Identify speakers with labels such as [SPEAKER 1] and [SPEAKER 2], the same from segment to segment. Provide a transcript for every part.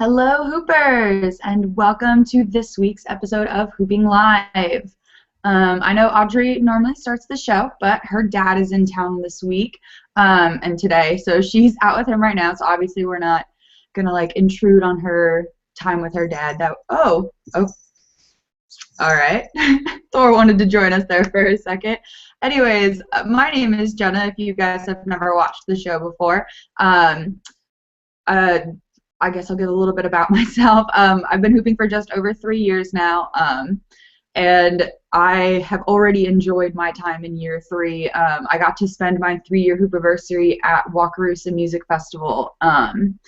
[SPEAKER 1] Hello, Hoopers, and welcome to this week's episode of Hooping Live. I know Audrey normally starts the show, but her dad is in town this week and today, so she's out with him right now. So obviously, we're not gonna intrude on her time with her dad. Oh, all right. Thor wanted to join us there for a second. Anyways, my name is Jenna. If you guys have never watched the show before. I guess I'll give a little bit about myself. I've been hooping for just over 3 years now, and I have already enjoyed my time in year 3. I got to spend my 3-year hoopiversary at Wakarusa Music Festival, and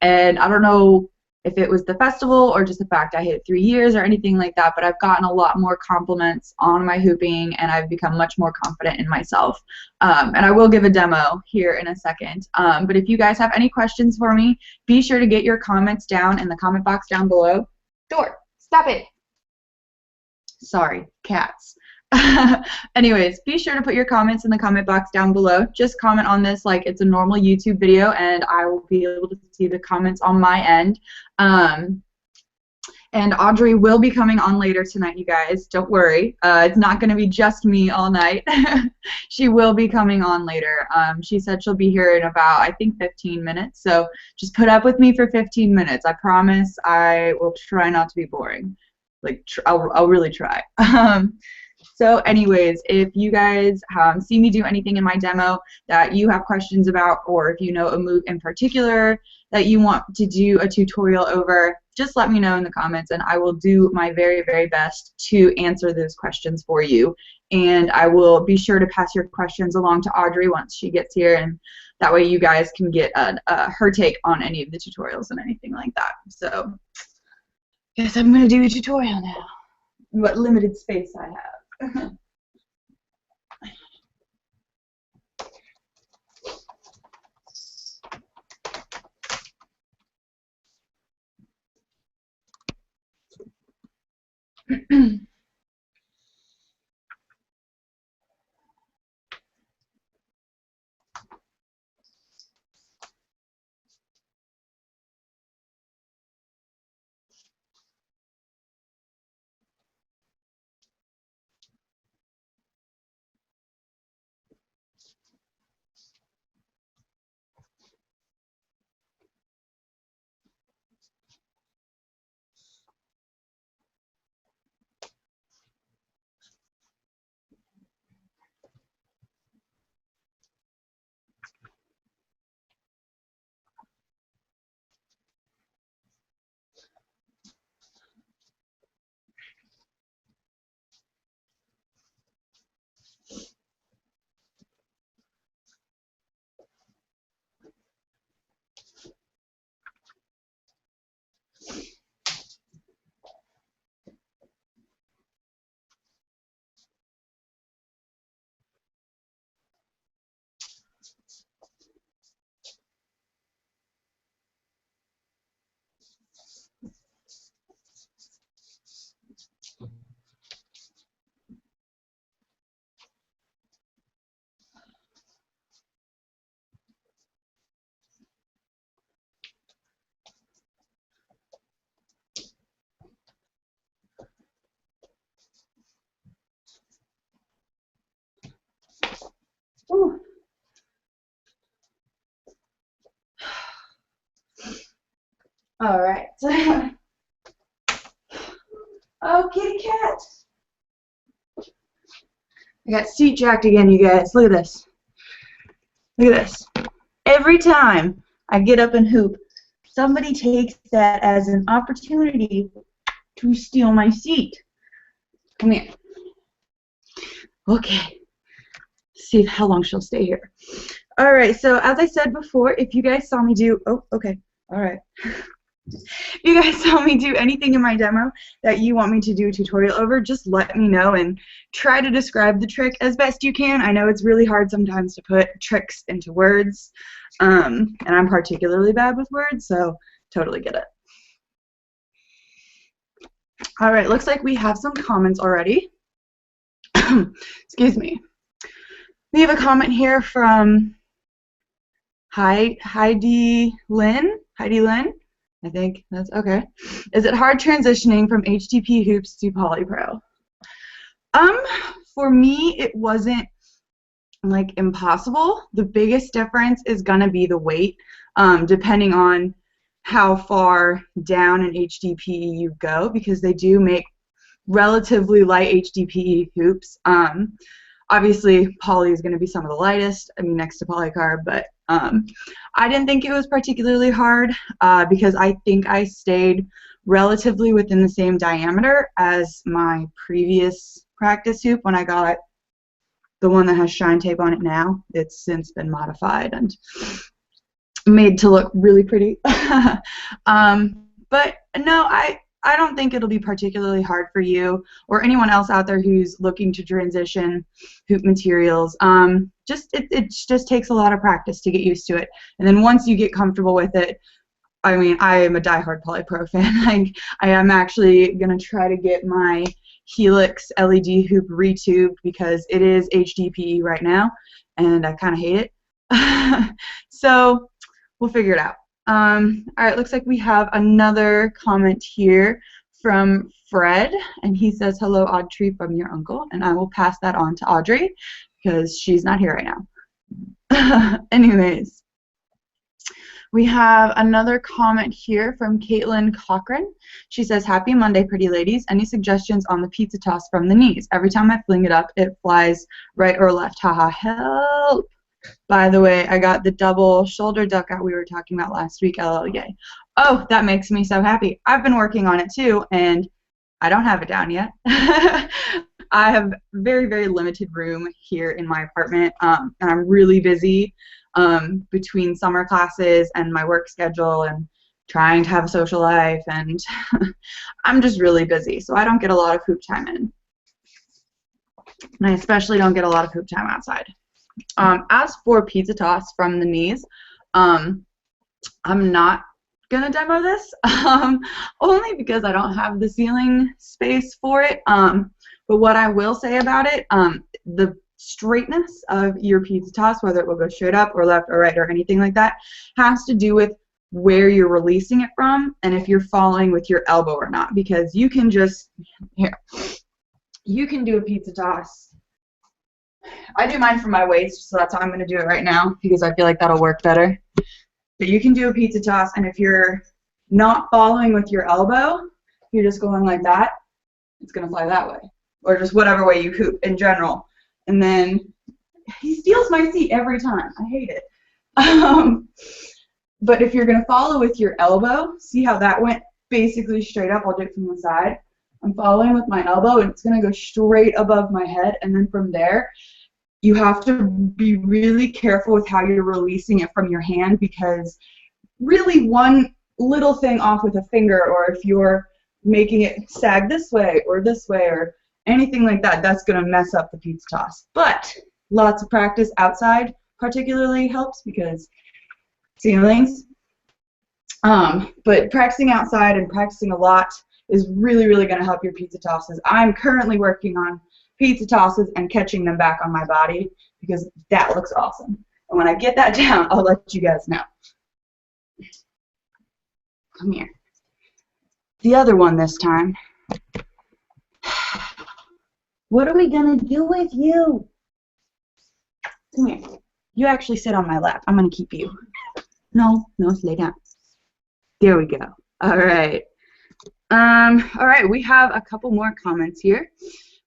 [SPEAKER 1] I don't know if it was the festival or just the fact I hit 3 years or anything like that, but I've gotten a lot more compliments on my hooping, and I've become much more confident in myself. And I will give a demo here in a second. But if you guys have any questions for me, be sure to get your comments down in the comment box down below. Door, stop it. Sorry, cats. Anyways, be sure to put your comments in the comment box down below. Just comment on this like it's a normal YouTube video, and I will be able to see the comments on my end. And Audrey will be coming on later tonight, you guys. Don't worry. It's not going to be just me all night. She will be coming on later. She said she'll be here in about, I think, 15 minutes. So just put up with me for 15 minutes. I promise I will try not to be boring. I'll really try. So anyways, if you guys see me do anything in my demo that you have questions about, or if you know a move in particular that you want to do a tutorial over, just let me know in the comments, and I will do my very, very best to answer those questions for you. And I will be sure to pass your questions along to Audrey once she gets here, and that way you guys can get her take on any of the tutorials and anything like that. So guess I'm going to do a tutorial now. What limited space I have. Ooh. All right. Oh, kitty cat. I got seat jacked again, you guys. Look at this. Look at this. Every time I get up and hoop, somebody takes that as an opportunity to steal my seat. Come here. Okay. See how long she'll stay here. All right, so as I said before, if you guys saw me do, oh, okay, all right. If you guys saw me do anything in my demo that you want me to do a tutorial over, just let me know and try to describe the trick as best you can. I know it's really hard sometimes to put tricks into words, and I'm particularly bad with words, so totally get it. All right, looks like we have some comments already. Excuse me. We have a comment here from Heidi Lynn. I think that's okay. Is it hard transitioning from HTP hoops to polypro? For me, it wasn't like impossible. The biggest difference is gonna be the weight, depending on how far down in HDPE you go, because they do make relatively light HDPE hoops. Obviously, poly is going to be some of the lightest, I mean, next to polycarb, but I didn't think it was particularly hard because I think I stayed relatively within the same diameter as my previous practice hoop when I got the one that has shine tape on it now. It's since been modified and made to look really pretty. But no, I don't think it'll be particularly hard for you or anyone else out there who's looking to transition hoop materials. It just takes a lot of practice to get used to it. And then once you get comfortable with it, I mean, I am a diehard polypro fan. Like, I am actually going to try to get my Helix LED hoop retubed because it is HDPE right now, and I kind of hate it. So we'll figure it out. All right, looks like we have another comment here from Fred, and he says, hello, Audrey, from your uncle, and I will pass that on to Audrey because she's not here right now. Anyways, we have another comment here from Caitlin Cochran. She says, happy Monday, pretty ladies. Any suggestions on the pizza toss from the knees? Every time I fling it up, it flies right or left. Haha, help. By the way, I got the double shoulder duck out we were talking about last week. LL, yay. Oh, that makes me so happy. I've been working on it too, and I don't have it down yet. I have very, very limited room here in my apartment, and I'm really busy between summer classes and my work schedule and trying to have a social life, and I'm just really busy, so I don't get a lot of hoop time in. And I especially don't get a lot of hoop time outside. As for pizza toss from the knees, I'm not gonna demo this only because I don't have the ceiling space for it. But what I will say about it, the straightness of your pizza toss, whether it will go straight up or left or right or anything like that, has to do with where you're releasing it from and if you're following with your elbow or not. Because you can just, here, you can do a pizza toss. I do mine from my waist, so that's how I'm going to do it right now because I feel like that'll work better. But you can do a pizza toss, and if you're not following with your elbow, you're just going like that, it's going to fly that way. Or just whatever way you hoop in general. And then he steals my seat every time. I hate it. But if you're going to follow with your elbow, see how that went basically straight up? I'll do it from the side. I'm following with my elbow, and it's going to go straight above my head, and then from there, you have to be really careful with how you're releasing it from your hand because really one little thing off with a finger, or if you're making it sag this way or anything like that, that's going to mess up the pizza toss. But lots of practice outside particularly helps because ceilings. But practicing outside and practicing a lot is really, really going to help your pizza tosses. I'm currently working on pizza tosses and catching them back on my body because that looks awesome. And when I get that down, I'll let you guys know. Come here. The other one this time. What are we going to do with you? Come here. You actually sit on my lap. I'm going to keep you. No, lay down. There we go. All right. All right, we have a couple more comments here.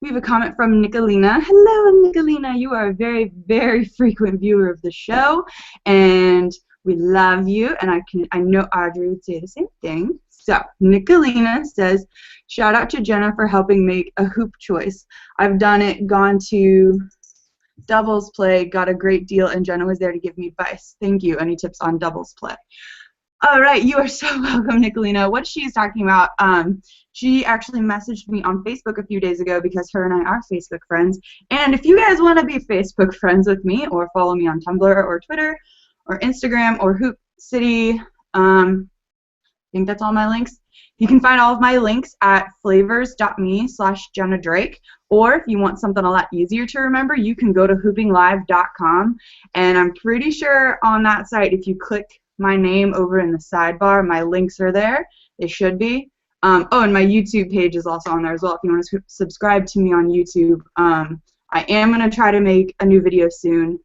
[SPEAKER 1] We have a comment from Nicolina. Hello, Nicolina. You are a very, very frequent viewer of the show, and we love you. And I know Audrey would say the same thing. So Nicolina says, shout out to Jenna for helping make a hoop choice. I've done it, gone to doubles play, got a great deal, and Jenna was there to give me advice. Thank you. Any tips on doubles play? All right, you are so welcome, Nicolina. What she's talking about, she actually messaged me on Facebook a few days ago because her and I are Facebook friends. And if you guys want to be Facebook friends with me or follow me on Tumblr or Twitter or Instagram or Hoop City, I think that's all my links. You can find all of my links at flavors.me/Jenna Drake. Or if you want something a lot easier to remember, you can go to hoopingLIVE.com. And I'm pretty sure on that site, if you click my name over in the sidebar. My links are there. They should be. Oh, and my YouTube page is also on there as well if you want to subscribe to me on YouTube. I am going to try to make a new video soon.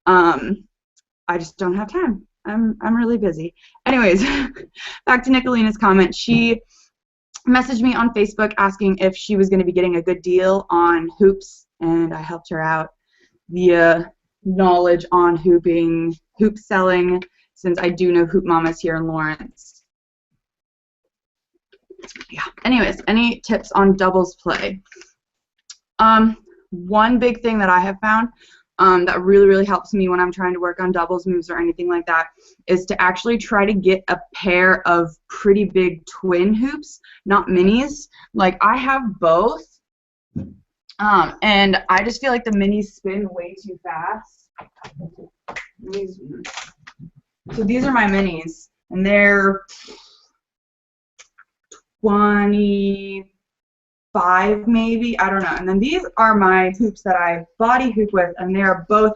[SPEAKER 1] I just don't have time. I'm really busy. Anyways, back to Nicolina's comment. She messaged me on Facebook asking if she was going to be getting a good deal on hoops, and I helped her out via knowledge on hoop selling, since I do know Hoop Mamas here in Lawrence. Yeah. Anyways, any tips on doubles play? One big thing that I have found that really helps me when I'm trying to work on doubles moves or anything like that is to actually try to get a pair of pretty big twin hoops, not minis. Like, I have both, and I just feel like the minis spin way too fast. So these are my minis, and they're 25 maybe, I don't know. And then these are my hoops that I body hoop with, and they are both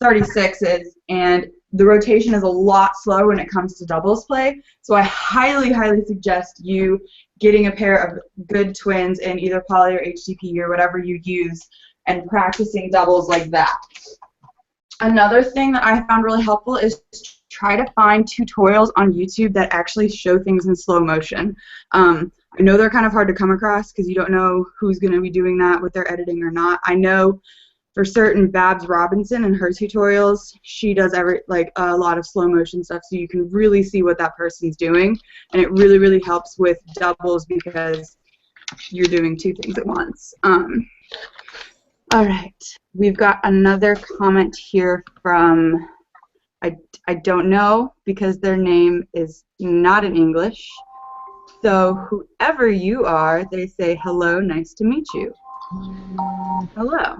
[SPEAKER 1] 36s, and the rotation is a lot slower when it comes to doubles play. So I highly suggest you getting a pair of good twins in either poly or HTP or whatever you use and practicing doubles like that. Another thing that I found really helpful is try to find tutorials on YouTube that actually show things in slow motion. I know they're kind of hard to come across because you don't know who's going to be doing that, what they're editing or not. I know for certain Babs Robinson and her tutorials, she does a lot of slow motion stuff, so you can really see what that person's doing, and it really helps with doubles because you're doing two things at once. All right, we've got another comment here from, I don't know because their name is not in English. So whoever you are, they say, hello, nice to meet you. Hello.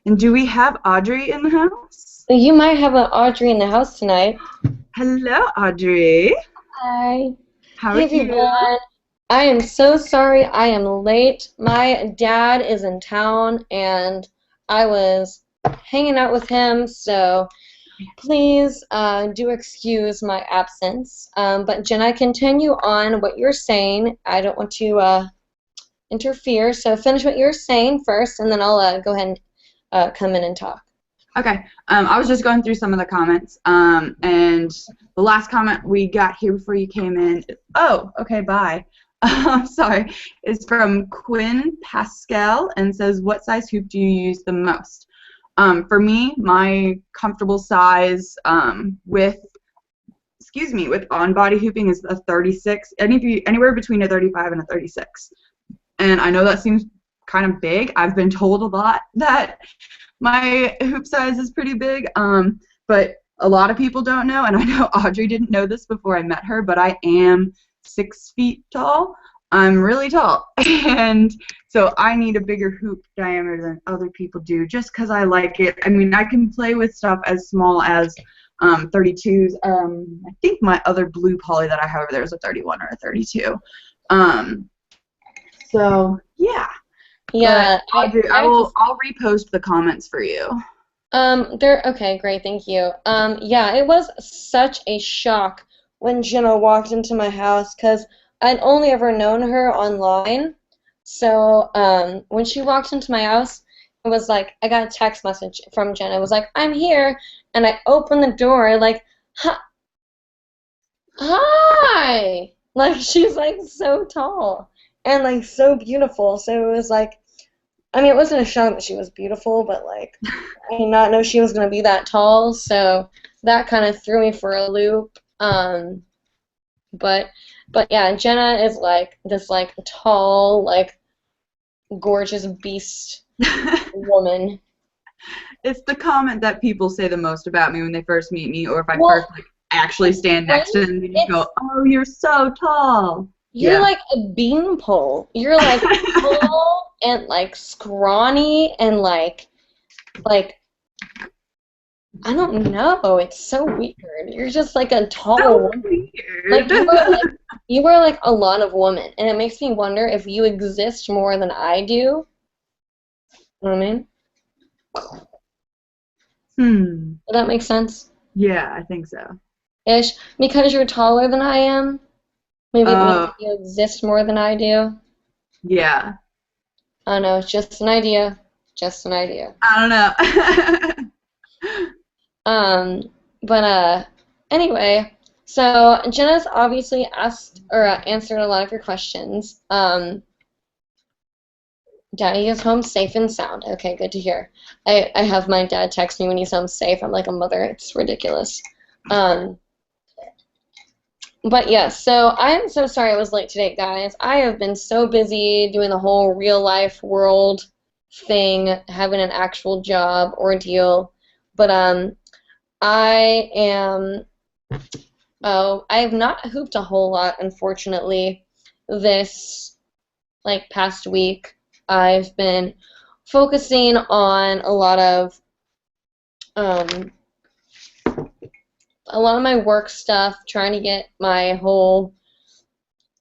[SPEAKER 1] And do we have Audrey in the house?
[SPEAKER 2] You might have an Audrey in the house tonight.
[SPEAKER 1] Hello, Audrey.
[SPEAKER 2] Hi.
[SPEAKER 1] How are you?
[SPEAKER 2] Everyone. I am so sorry I am late. My dad is in town, and I was hanging out with him, so please do excuse my absence. But Jenna, continue on what you're saying. I don't want to interfere, so finish what you're saying first, and then I'll go ahead and come in and talk.
[SPEAKER 1] Okay. I was just going through some of the comments, and the last comment we got here before you came in, oh, okay, bye. Sorry, is from Quinn Pascal and says, what size hoop do you use the most? For me, my comfortable size with on-body hooping is a 36, anywhere between a 35 and a 36. And I know that seems kind of big. I've been told a lot that my hoop size is pretty big, but a lot of people don't know, and I know Audrey didn't know this before I met her, but I am 6 feet tall. I'm really tall, and so I need a bigger hoop diameter than other people do just because I like it. I mean, I can play with stuff as small as 32s. I think my other blue poly that I have over there is a 31 or a 32. So, yeah.
[SPEAKER 2] Yeah.
[SPEAKER 1] But Audrey, I'll repost the comments for you.
[SPEAKER 2] Okay, great, thank you. Yeah, it was such a shock when Jenna walked into my house because I'd only ever known her online. So when she walked into my house, it was like I got a text message from Jenna. It was like, I'm here, and I opened the door like, hi! Like, she's like so tall and like so beautiful. So it was like, I mean, it wasn't a shock that she was beautiful, but like I did not know she was gonna be that tall. So that kind of threw me for a loop. But yeah, Jenna is like this like tall, like gorgeous beast woman.
[SPEAKER 1] It's the comment that people say the most about me when they first meet me, or if I first actually stand next to them and you go, oh, you're so tall.
[SPEAKER 2] You're like a beanpole. You're like tall and like scrawny and like I don't know. It's so weird. You're just like a tall woman. Like you are like a lot of women, and it makes me wonder if you exist more than I do. You know what I mean? Does that make sense?
[SPEAKER 1] Yeah, I think so.
[SPEAKER 2] ish, because you're taller than I am. Maybe it means
[SPEAKER 1] Oh,
[SPEAKER 2] that you exist more than I do.
[SPEAKER 1] yeah.
[SPEAKER 2] I don't know, it's just an idea. Just an idea.
[SPEAKER 1] I don't know.
[SPEAKER 2] Um, but anyway, so Jenna's obviously asked or answered a lot of your questions. Daddy is home safe and sound. Okay, good to hear. I have my dad text me when he's home safe. I'm like a mother. It's ridiculous. But yeah, so I am so sorry I was late today, guys. I have been so busy doing the whole real life world thing, having an actual job ordeal. But I am I have not hooped a whole lot, unfortunately, this past week. I've been focusing on um, a lot of my work stuff, trying to get my whole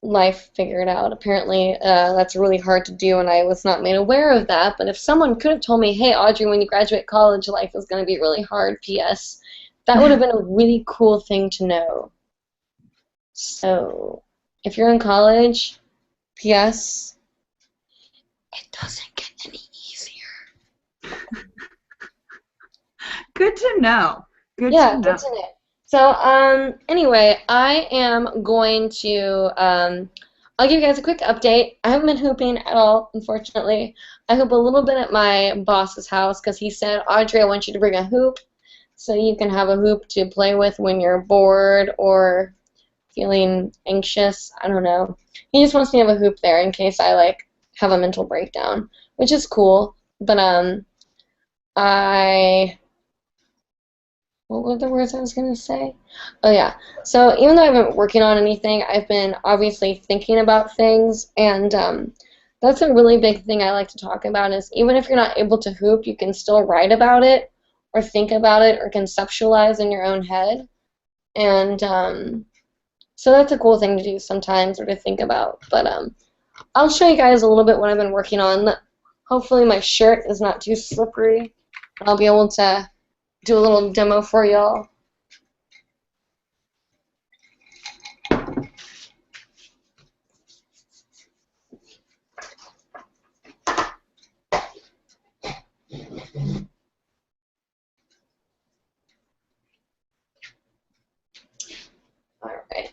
[SPEAKER 2] life figured out. Apparently, that's really hard to do, and I was not made aware of that. But if someone could have told me, hey, Audrey, when you graduate college, life is going to be really hard, P.S., that would have been a really cool thing to know. So, if you're in college, P.S., it doesn't get any easier.
[SPEAKER 1] Good to know. Good to
[SPEAKER 2] Yeah,
[SPEAKER 1] know.
[SPEAKER 2] good to know. So, anyway, I am going to, I'll give you guys a quick update. I haven't been hooping at all, unfortunately. I hoop a little bit at my boss's house because he said, Audrey, I want you to bring a hoop so you can have a hoop to play with when you're bored or feeling anxious. I don't know. He just wants me to have a hoop there in case I, have a mental breakdown, which is cool. But, what were the words I was going to say? Oh, yeah. So even though I haven't been working on anything, I've been obviously thinking about things, and that's a really big thing I like to talk about is even if you're not able to hoop, you can still write about it or think about it or conceptualize in your own head. And so that's a cool thing to do sometimes or to think about. But I'll show you guys a little bit what I've been working on. Hopefully my shirt is not too slippery. I'll be able to do a little demo for y'all. All right.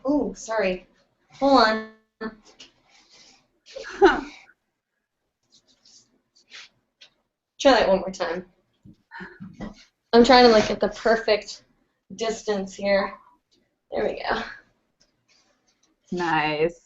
[SPEAKER 2] Oh, sorry. Hold on. Try that one more time. I'm trying to get the perfect distance here. There we go.
[SPEAKER 1] Nice.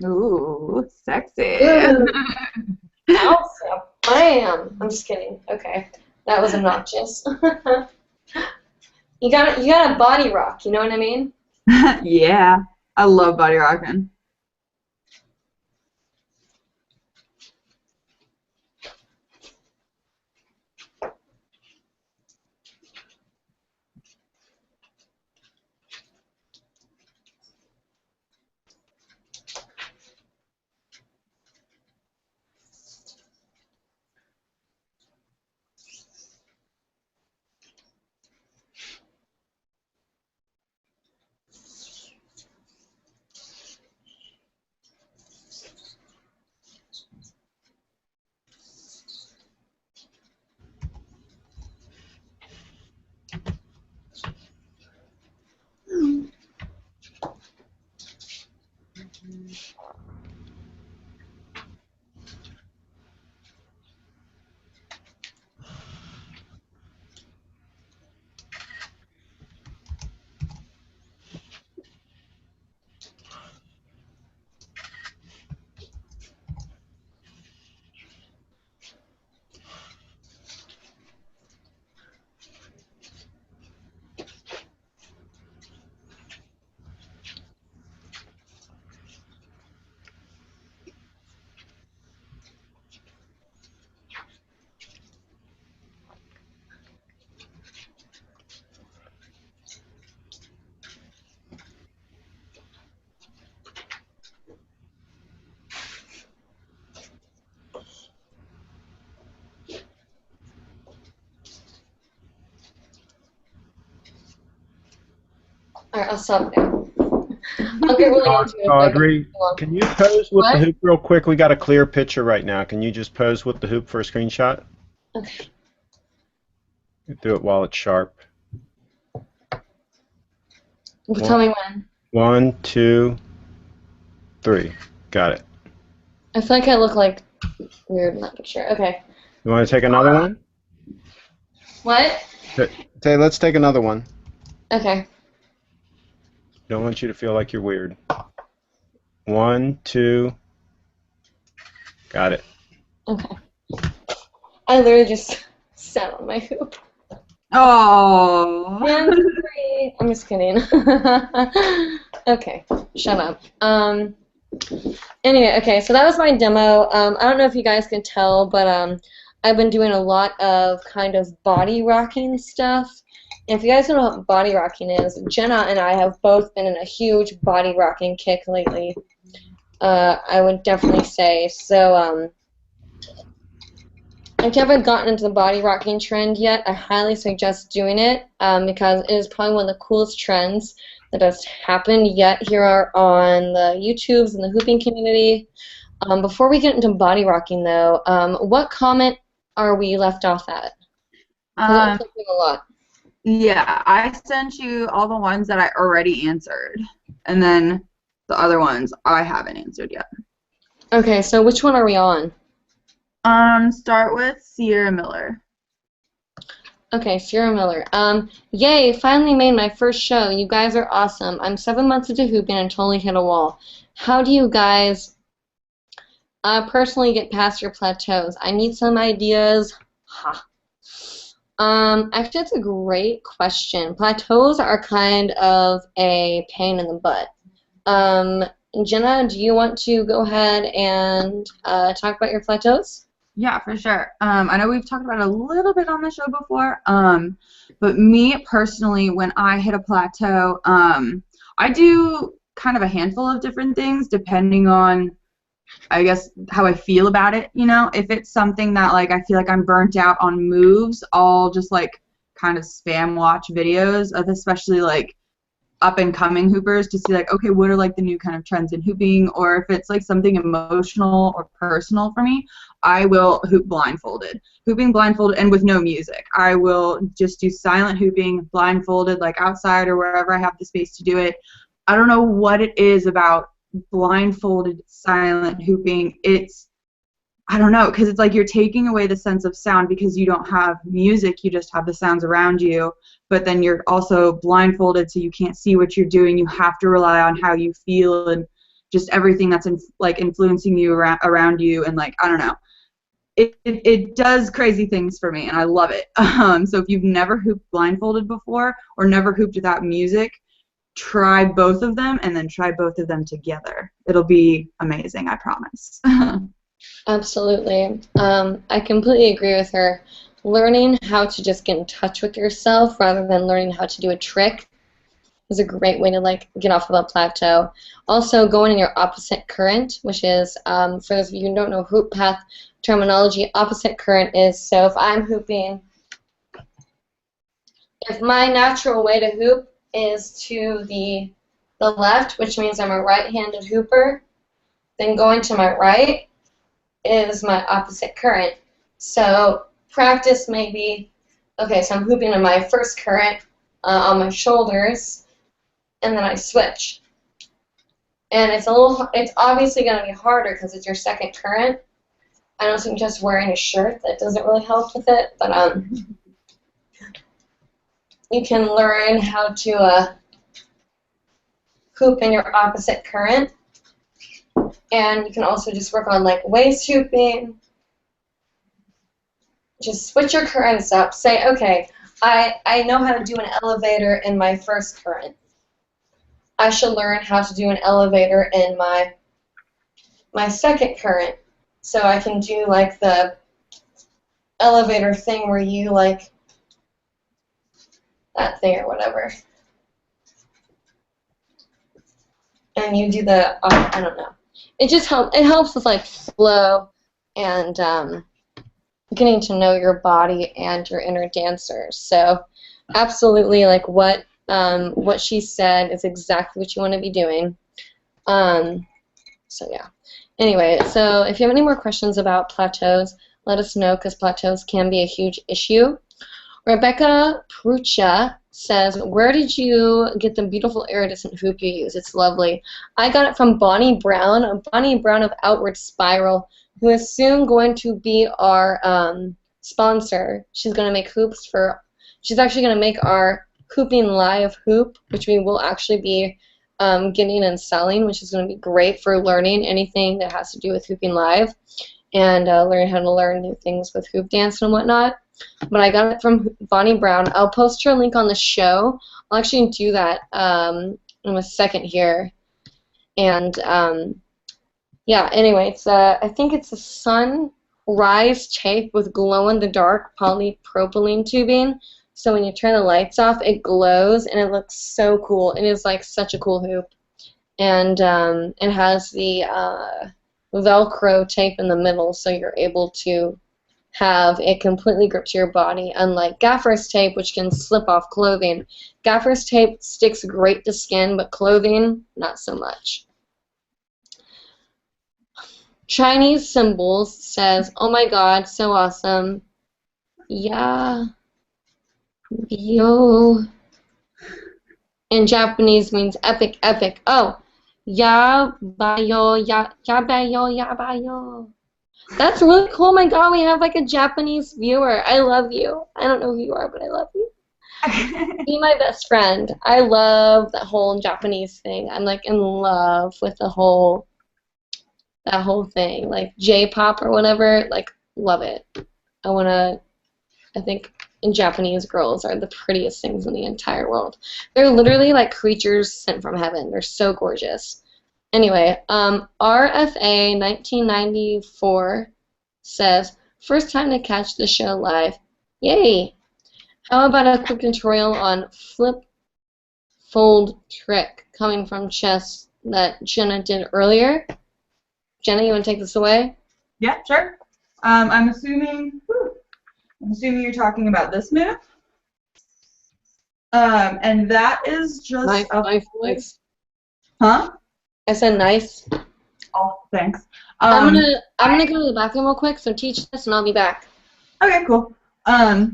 [SPEAKER 1] Ooh, sexy.
[SPEAKER 2] Ooh, Elsa, bam! I'm just kidding. Okay, that was obnoxious. You got a body rock. You know what I mean?
[SPEAKER 1] Yeah, I love body rocking.
[SPEAKER 2] Alright, I'll stop now. I'll get really into it.
[SPEAKER 3] Audrey, can you pose with the
[SPEAKER 2] What?
[SPEAKER 3] hoop real quick? We got a clear picture right now. Can you just pose with the hoop for a screenshot?
[SPEAKER 2] Okay.
[SPEAKER 3] Do it while it's sharp.
[SPEAKER 2] Tell me when.
[SPEAKER 3] 1, 2, 3. Got it.
[SPEAKER 2] I feel like I look like weird in that picture. Okay.
[SPEAKER 3] You want to take another one?
[SPEAKER 2] What?
[SPEAKER 3] Say, let's take another one.
[SPEAKER 2] Okay.
[SPEAKER 3] Don't want you to feel like you're weird. 1, 2. Got it.
[SPEAKER 2] Okay. I literally just sat on my hoop.
[SPEAKER 1] Oh.
[SPEAKER 2] Dance free. I'm just kidding. Okay, shut up. Anyway, okay, so that was my demo. I don't know if you guys can tell, but I've been doing a lot of kind of body rocking stuff. And if you guys don't know what body rocking is, Jenna and I have both been in a huge body rocking kick lately. I would definitely say. So, if you haven't gotten into the body rocking trend yet, I highly suggest doing it because it is probably one of the coolest trends that has happened yet here on the YouTubes and the hooping community. Before we get into body rocking, though, what comment are we left off at? It looks like we have a lot.
[SPEAKER 1] Yeah, I sent you all the ones that I already answered, and then the other ones I haven't answered yet.
[SPEAKER 2] Okay, so which one are we on?
[SPEAKER 1] Start with Sierra Miller.
[SPEAKER 2] Okay, Sierra Miller. Yay, finally made my first show. You guys are awesome. I'm 7 months into hooping and totally hit a wall. How do you guys personally get past your plateaus? I need some ideas. Ha. Actually, that's a great question. Plateaus are kind of a pain in the butt. Jenna, do you want to go ahead and talk about your plateaus?
[SPEAKER 1] Yeah, for sure. I know we've talked about it a little bit on the show before, but me personally, when I hit a plateau, I do kind of a handful of different things depending on, I guess, how I feel about it, you know? If it's something that, like, I feel like I'm burnt out on moves, I'll just, like, kind of spam watch videos of especially, like, up-and-coming hoopers to see, like, okay, what are, like, the new kind of trends in hooping, or if it's, like, something emotional or personal for me, I will hoop blindfolded. Hooping blindfolded and with no music. I will just do silent hooping, blindfolded, like, outside or wherever I have the space to do it. I don't know what it is about blindfolded silent hooping. I don't know, because it's like you're taking away the sense of sound because you don't have music, you just have the sounds around you, but then you're also blindfolded so you can't see what you're doing. You have to rely on how you feel and just everything that's influencing you around you, and like, I don't know. It does crazy things for me, and I love it. So if you've never hooped blindfolded before or never hooped without music, try both of them and then try both of them together. It'll be amazing, I promise.
[SPEAKER 2] Absolutely. I completely agree with her. Learning how to just get in touch with yourself rather than learning how to do a trick is a great way to like get off of a plateau. Also, going in your opposite current, which is, for those of you who don't know hoop path terminology, opposite current is, so if I'm hooping, if my natural way to hoop is to the left, which means I'm a right-handed hooper, then going to my right is my opposite current. So practice may be, okay, so I'm hooping in my first current on my shoulders, and then I switch. And it's obviously going to be harder because it's your second current. I don't think just wearing a shirt, that doesn't really help with it, but you can learn how to hoop in your opposite current. And you can also just work on like waist hooping. Just switch your currents up. Say, okay, I know how to do an elevator in my first current. I should learn how to do an elevator in my second current. So I can do like the elevator thing where you like that thing or whatever. And you do the, I don't know. It just helps with like flow and getting to know your body and your inner dancers. So absolutely, like what she said is exactly what you want to be doing. So yeah. Anyway, so if you have any more questions about plateaus, let us know, because plateaus can be a huge issue. Rebecca Prucha says, where did you get the beautiful iridescent hoop you use? It's lovely. I got it from Bonnie Brown of Outward Spiral, who is soon going to be our sponsor. She's going to make hoops she's actually going to make our hoopingLIVE hoop, which we will actually be getting and selling, which is going to be great for learning anything that has to do with hoopingLIVE and learning how to learn new things with hoop dance and whatnot. But I got it from Bonnie Brown. I'll post her link on the show. I'll actually do that in a second here. And yeah, anyway, I think it's a sunrise tape with glow-in-the-dark polypropylene tubing. So when you turn the lights off, it glows, and it looks so cool. It is like such a cool hoop. And it has the Velcro tape in the middle, so you're able to have it completely grip to your body, unlike gaffer's tape, which can slip off clothing. Gaffer's tape sticks great to skin, but clothing, not so much. Chinese Symbols says, oh my god, so awesome. Yeah. Yo. In Japanese means epic, epic. Oh. Yabayo, yabayo, yabayo. That's really cool. Oh my god, we have like a Japanese viewer. I love you. I don't know who you are, but I love you. Be my best friend. I love that whole Japanese thing. I'm like in love with that whole thing. Like J-pop or whatever. Like, love it. I think Japanese girls are the prettiest things in the entire world. They're literally like creatures sent from heaven. They're so gorgeous. Anyway, RFA 1994 says, first time to catch the show live. Yay! How about a quick tutorial on flip fold trick coming from chess that Jenna did earlier? Jenna, you want to take this away?
[SPEAKER 1] Yeah, sure. I'm assuming you're talking about this move. And that is just
[SPEAKER 2] nice.
[SPEAKER 1] Huh?
[SPEAKER 2] I said nice.
[SPEAKER 1] Oh, thanks.
[SPEAKER 2] I'm gonna go to the bathroom real quick, so teach this and I'll be back.
[SPEAKER 1] Okay, cool. I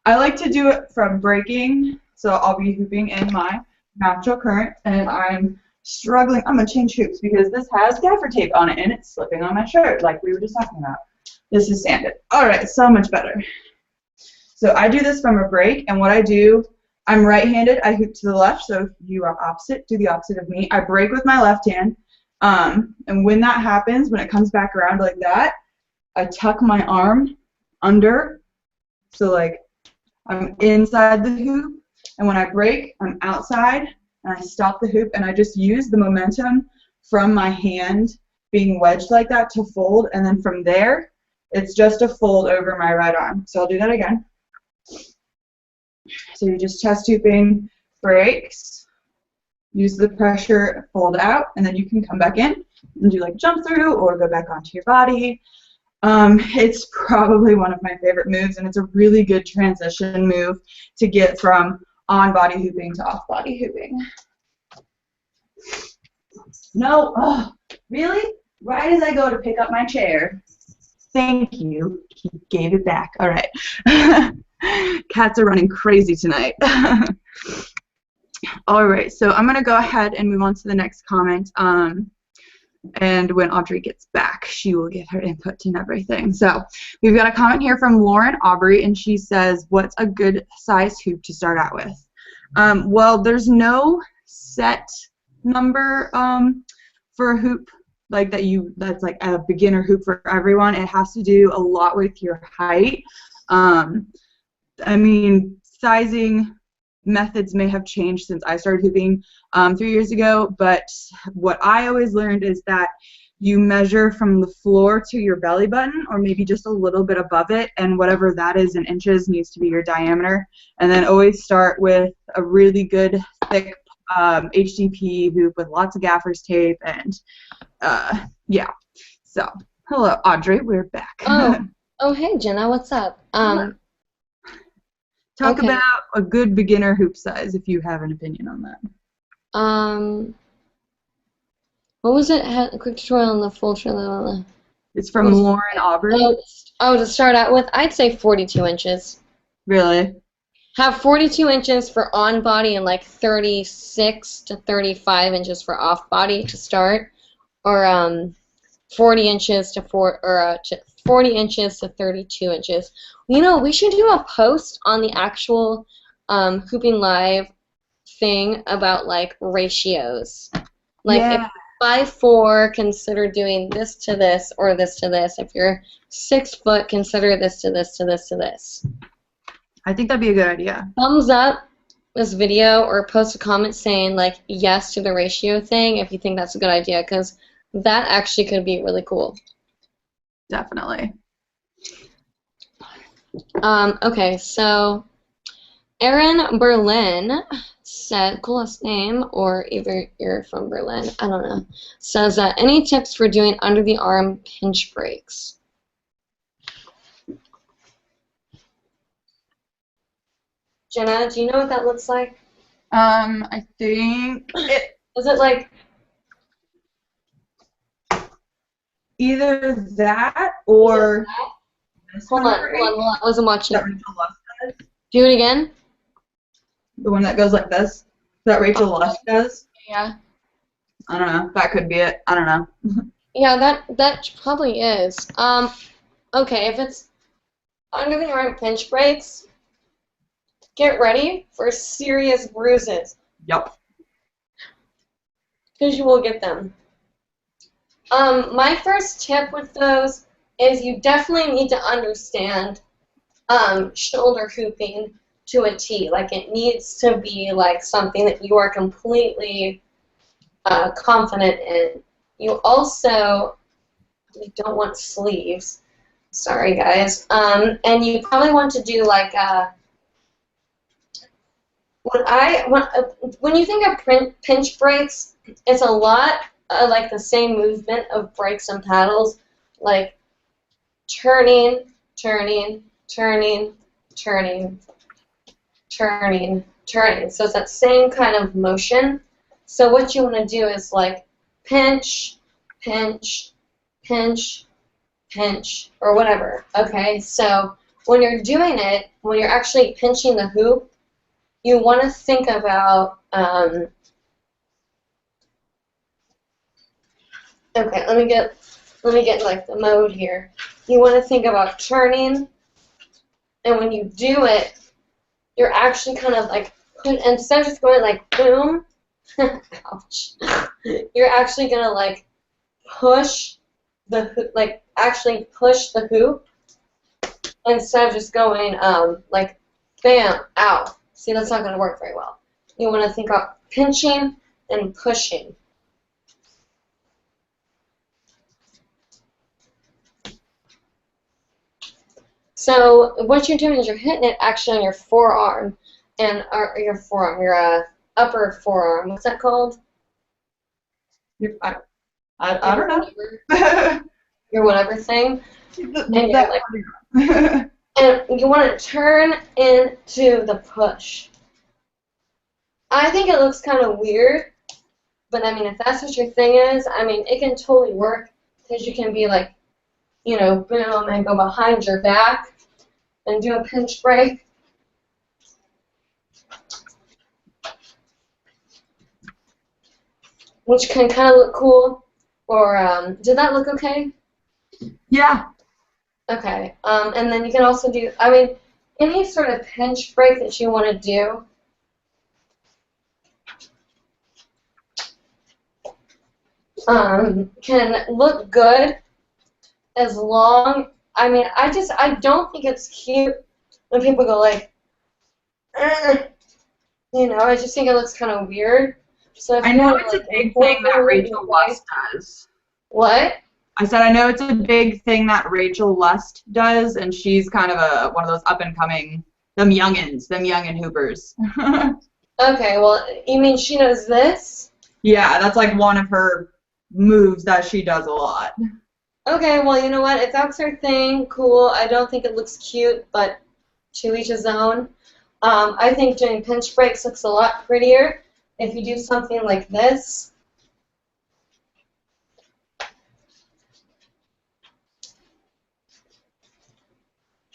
[SPEAKER 1] like to do it from breaking, so I'll be hooping in my natural current, and I'm struggling. I'm gonna change hoops because this has gaffer tape on it and it's slipping on my shirt, like we were just talking about. This is sanded. All right, so much better. So I do this from a break, and what I do, I'm right-handed. I hoop to the left, so if you are opposite, do the opposite of me. I break with my left hand, and when that happens, when it comes back around like that, I tuck my arm under, so like I'm inside the hoop, and when I break, I'm outside, and I stop the hoop, and I just use the momentum from my hand being wedged like that to fold, and then from there, it's just a fold over my right arm. So I'll do that again. So you're just chest hooping, breaks, use the pressure, fold out, and then you can come back in and do like jump through or go back onto your body. It's probably one of my favorite moves, and it's a really good transition move to get from on-body hooping to off-body hooping. No, oh, really? Right as I go to pick up my chair. Thank you. He gave it back. All right. Cats are running crazy tonight. All right, so I'm going to go ahead and move on to the next comment. And when Audrey gets back, she will give her input and everything. So we've got a comment here from Lauren Aubrey, and she says, what's a good size hoop to start out with? Well, there's no set number for a hoop like that's like a beginner hoop for everyone. It has to do a lot with your height. I mean, sizing methods may have changed since I started hooping 3 years ago, but what I always learned is that you measure from the floor to your belly button, or maybe just a little bit above it, and whatever that is in inches needs to be your diameter. And then always start with a really good thick HDP hoop with lots of gaffer's tape, and yeah. So hello, Audrey, we're back.
[SPEAKER 2] Oh, hey, Jenna, what's up?
[SPEAKER 1] Talk
[SPEAKER 2] okay.
[SPEAKER 1] about a good beginner hoop size if you have an opinion on that.
[SPEAKER 2] What was it? A quick tutorial on the full tutorial.
[SPEAKER 1] It's from Lauren Aubrey.
[SPEAKER 2] Oh, to start out with, I'd say 42 inches.
[SPEAKER 1] Really?
[SPEAKER 2] Have 42 inches for on body and like 36 to 35 inches for off body to start, or 40 inches to 40 inches to 32 inches. You know, we should do a post on the actual Hooping Live thing about like ratios. Like if 5'4", consider doing this to this or this to this. If you're 6 foot, consider this to this to this to this.
[SPEAKER 1] I think that'd be a good idea.
[SPEAKER 2] Thumbs up this video or post a comment saying like yes to the ratio thing if you think that's a good idea, because that actually could be really cool.
[SPEAKER 1] Definitely.
[SPEAKER 2] Okay, so Erin Berlin said, coolest name, or either you're from Berlin, I don't know, says, any tips for doing under the arm pinch breaks? Jenna, do you know what that looks like?
[SPEAKER 1] I think
[SPEAKER 2] is it like
[SPEAKER 1] either that or
[SPEAKER 2] hold on, I wasn't watching. Do it again.
[SPEAKER 1] The one that goes like this. That Rachel Lusk does.
[SPEAKER 2] Yeah.
[SPEAKER 1] I don't know. That could be it. I don't know.
[SPEAKER 2] Yeah, that probably is. Okay, if it's under the arm pinch breaks, get ready for serious bruises.
[SPEAKER 1] Yep.
[SPEAKER 2] Because you will get them. My first tip with those is you definitely need to understand shoulder hooping to a T. Like, it needs to be like something that you are completely confident in. You also don't want sleeves. Sorry, guys. And you probably want to do like when you think of pinch breaks, it's a lot like the same movement of breaks and paddles, like turning, turning, turning, turning, turning, turning. So it's that same kind of motion. So what you want to do is like pinch, pinch, pinch, pinch, or whatever. Okay, so when you're doing it, when you're actually pinching the hoop, you want to think about okay, let me get like the mode here. You want to think about turning, and when you do it, you're actually kind of like instead of just going like boom, ouch. You're actually gonna like push the actually push the hoop instead of just going like bam, ow. See, that's not gonna work very well. You want to think about pinching and pushing. So what you're doing is you're hitting it actually on your forearm, and your upper forearm. What's that called?
[SPEAKER 1] I don't know.
[SPEAKER 2] Your whatever thing. And you're like, and you want to turn into the push. I think it looks kind of weird, but I mean, if that's what your thing is, I mean, it can totally work, because you can be like, you know, boom, and go behind your back and do a pinch break. which can kind of look cool. Or did that look okay?
[SPEAKER 1] Yeah.
[SPEAKER 2] Okay. And then you can also do, I mean, any sort of pinch break that you want to do. Can look good as long, I mean, I don't think it's cute when people go like, you know, I just think it looks kind of weird. So if
[SPEAKER 1] I
[SPEAKER 2] you
[SPEAKER 1] know
[SPEAKER 2] want to
[SPEAKER 1] it's a
[SPEAKER 2] like
[SPEAKER 1] big thing that
[SPEAKER 2] incorporate it in
[SPEAKER 1] Rachel
[SPEAKER 2] your life,
[SPEAKER 1] Lust does.
[SPEAKER 2] what?
[SPEAKER 1] I said I know it's a big thing that Rachel Lust does, and she's kind of one of those up and coming, them youngin' hoopers.
[SPEAKER 2] Okay, well, you mean she knows this?
[SPEAKER 1] Yeah, that's like one of her moves that she does a lot.
[SPEAKER 2] Okay, well, you know what? If that's her thing, cool. I don't think it looks cute, but to each his own. I think doing pinch breaks looks a lot prettier if you do something like this.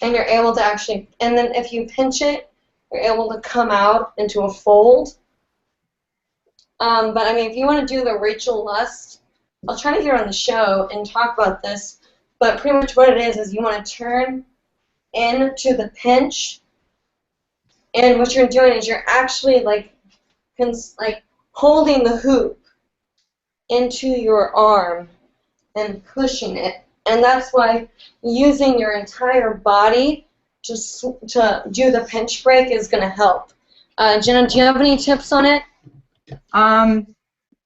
[SPEAKER 2] And you're able to actually, and then if you pinch it, you're able to come out into a fold. But I mean, if you want to do the Rachel Lust, I'll try to get her on the show and talk about this. But pretty much what it is you want to turn into the pinch, and what you're doing is you're actually like holding the hoop into your arm and pushing it. And that's why using your entire body to do the pinch break is going to help. Jenna, do you have any tips on it?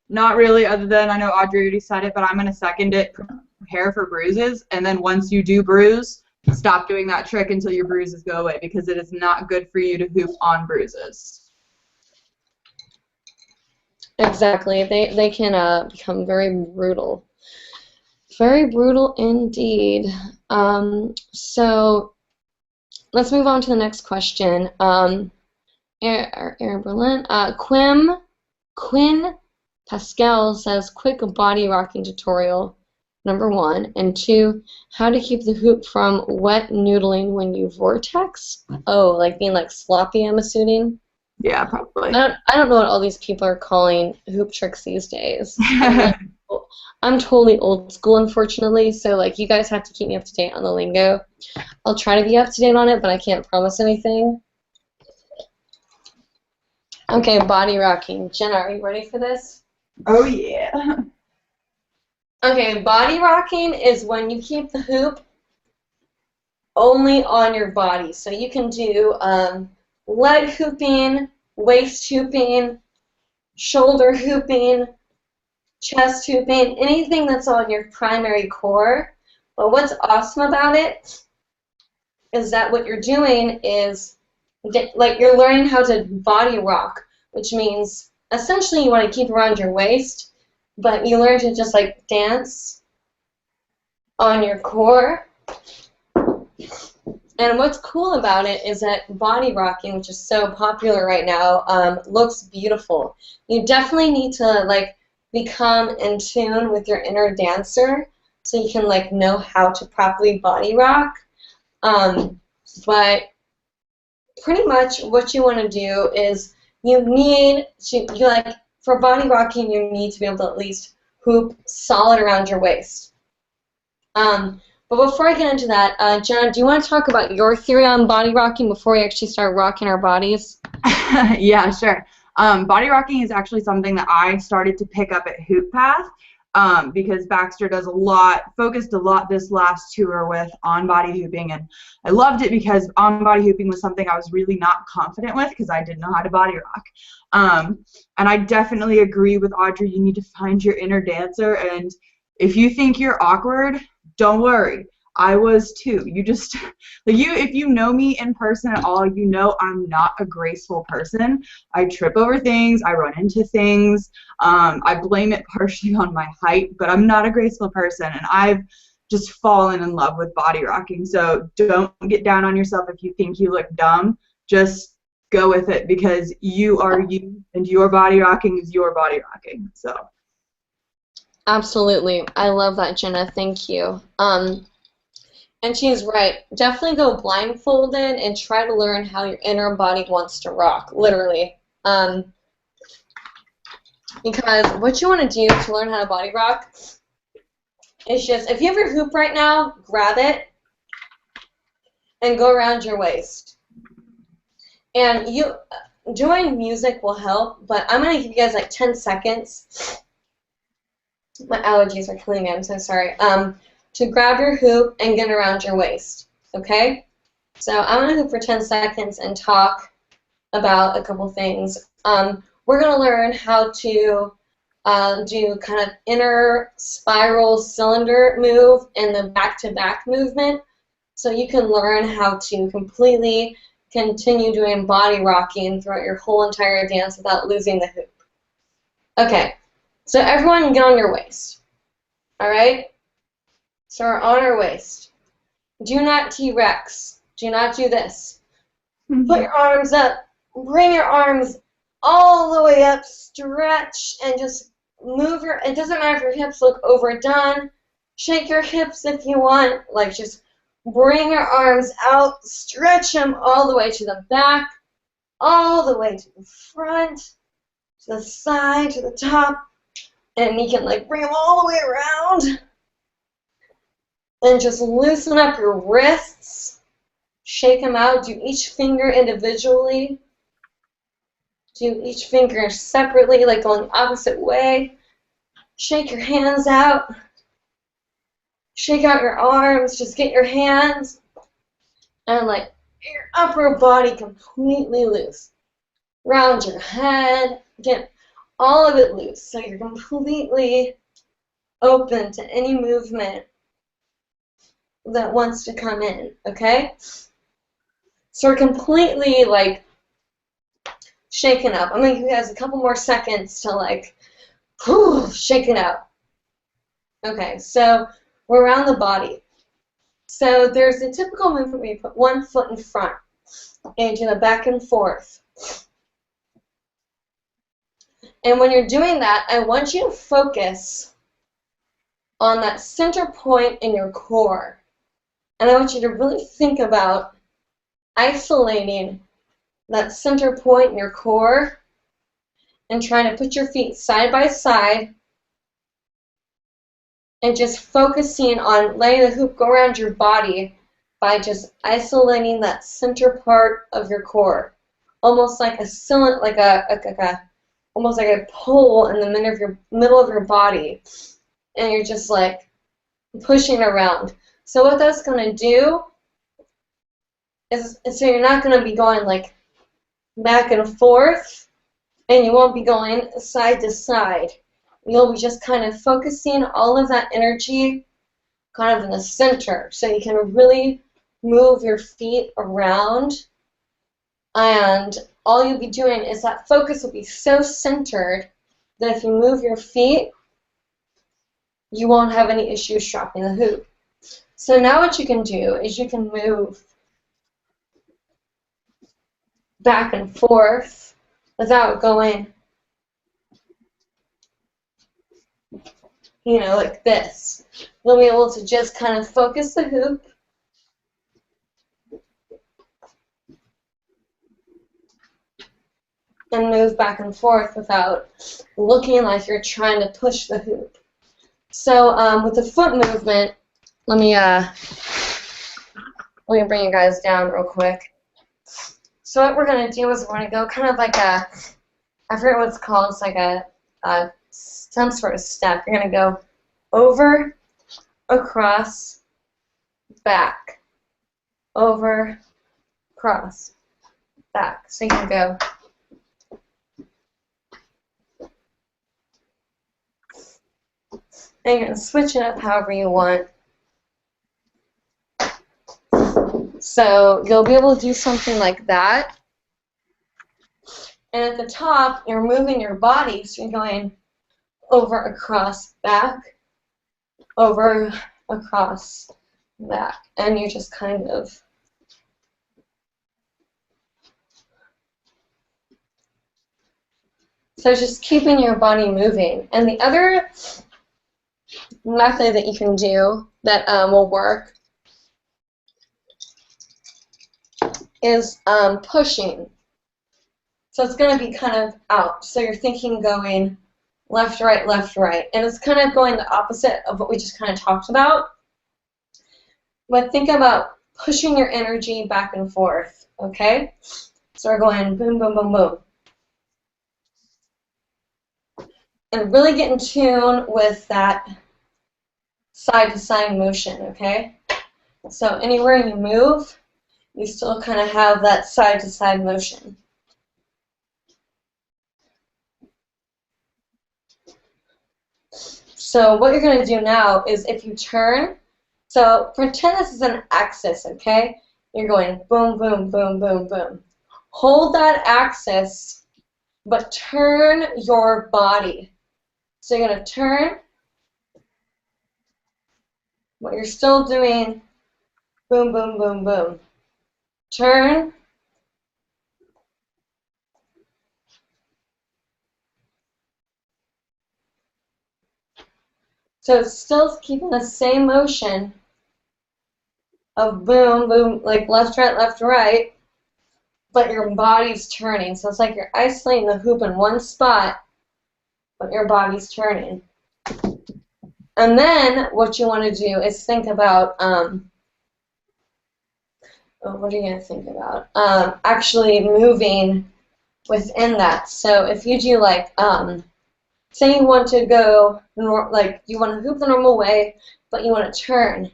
[SPEAKER 1] Not really, other than I know Audrey already said it, but I'm going to second it. Prepare for bruises, and then once you do bruise, stop doing that trick until your bruises go away, because it is not good for you to hoop on bruises.
[SPEAKER 2] Exactly. They can become very brutal. Very brutal indeed. So let's move on to the next question. Aaron Berlin. Quinn Pascal says, quick body rocking tutorial, number 1. And 2, how to keep the hoop from wet noodling when you vortex? Oh, like being like sloppy, I'm assuming?
[SPEAKER 1] Yeah, probably.
[SPEAKER 2] I don't know what all these people are calling hoop tricks these days. I'm totally old school, unfortunately, so like you guys have to keep me up to date on the lingo. I'll try to be up to date on it, but I can't promise anything. Okay, body rocking. Jenna, are you ready for this?
[SPEAKER 1] Oh, yeah.
[SPEAKER 2] Okay, body rocking is when you keep the hoop only on your body. So you can do leg hooping, waist hooping, shoulder hooping, chest hooping, anything that's on your primary core. But what's awesome about it is that what you're doing is like you're learning how to body rock, which means essentially you want to keep around your waist, but you learn to just like dance on your core. And what's cool about it is that body rocking, which is so popular right now, looks beautiful. You definitely need to like become in tune with your inner dancer so you can like know how to properly body rock. But pretty much what you want to do is you need to, for body rocking, you need to be able to at least hoop solid around your waist. But before I get into that, Jenna, do you want to talk about your theory on body rocking before we actually start rocking our bodies?
[SPEAKER 1] Yeah, sure. Body rocking is actually something that I started to pick up at Hoop Path, because Baxter does focused a lot this last tour with on-body hooping, and I loved it because on-body hooping was something I was really not confident with because I didn't know how to body rock. And I definitely agree with Audrey, you need to find your inner dancer, and if you think you're awkward, don't worry. I was too. If you know me in person at all, you know I'm not a graceful person. I trip over things. I run into things. I blame it partially on my height, but I'm not a graceful person, and I've just fallen in love with body rocking. So don't get down on yourself if you think you look dumb. Just go with it because you are you, and your body rocking is your body rocking. So.
[SPEAKER 2] Absolutely. I love that, Jenna. Thank you. And she's right. Definitely go blindfolded and try to learn how your inner body wants to rock, literally. Because what you want to do to learn how to body rock is just, if you have your hoop right now, grab it and go around your waist. And doing music will help, but I'm going to give you guys like 10 seconds. My allergies are killing me, I'm so sorry. To grab your hoop and get around your waist, okay? So I'm going to hoop for 10 seconds and talk about a couple things. We're going to learn how to do kind of inner spiral cylinder move and the back-to-back movement, so you can learn how to completely continue doing body rocking throughout your whole entire dance without losing the hoop. Okay, so everyone get on your waist, all right? So we're on our waist. Do not T-Rex. Do not do this. Put your arms up. Bring your arms all the way up. Stretch and just move your, it doesn't matter if your hips look overdone. Shake your hips if you want. Like, just bring your arms out. Stretch them all the way to the back, all the way to the front, to the side, to the top. And you can like bring them all the way around. And just loosen up your wrists. Shake them out. Do each finger individually. Do each finger separately, like going the opposite way. Shake your hands out. Shake out your arms. Just get your hands and like your upper body completely loose. Round your head. Get all of it loose so you're completely open to any movement that wants to come in, okay? So we're completely like shaken up. I'm going to give you guys a couple more seconds to like shake it out. Okay, so we're around the body. So there's a typical movement where you put one foot in front and do the back and forth. And when you're doing that, I want you to focus on that center point in your core. And I want you to really think about isolating that center point in your core and trying to put your feet side by side and just focusing on letting the hoop go around your body by just isolating that center part of your core, almost like a cylinder, almost like a pole in the middle of your body, and you're just like pushing around. So what that's going to do is, so you're not going to be going like back and forth, and you won't be going side to side. You'll be just kind of focusing all of that energy kind of in the center, so you can really move your feet around, and all you'll be doing is that focus will be so centered that if you move your feet, you won't have any issues dropping the hoop. So now what you can do is you can move back and forth without going, you know, like this. You'll be able to just kind of focus the hoop and move back and forth without looking like you're trying to push the hoop. So with the foot movement, let me bring you guys down real quick. So what we're going to do is we're going to go kind of like a, I forget what it's called, it's like a some sort of step. You're going to go over, across, back, over, across, back. So you can go and you can switch it up however you want. So you'll be able to do something like that. And at the top, you're moving your body, so you're going over, across, back, over, across, back. And you're just kind of so just keeping your body moving. And the other method that you can do that will work is pushing. So it's going to be kind of out. So you're thinking going left, right, left, right. And it's kind of going the opposite of what we just kind of talked about. But think about pushing your energy back and forth, okay? So we're going boom, boom, boom, boom. And really get in tune with that side-to-side motion, okay? So anywhere you move, you still kind of have that side-to-side motion. So what you're going to do now is if you turn, so pretend this is an axis, okay? You're going boom, boom, boom, boom, boom. Hold that axis, but turn your body. So you're going to turn, but you're still doing boom, boom, boom, boom. Turn. So it's still keeping the same motion of boom, boom, like left, right, but your body's turning. So it's like you're isolating the hoop in one spot, but your body's turning. And then what you want to do is think about, what are you going to think about? Actually moving within that. So if you do like, say you want to go, like you want to hoop the normal way, but you want to turn.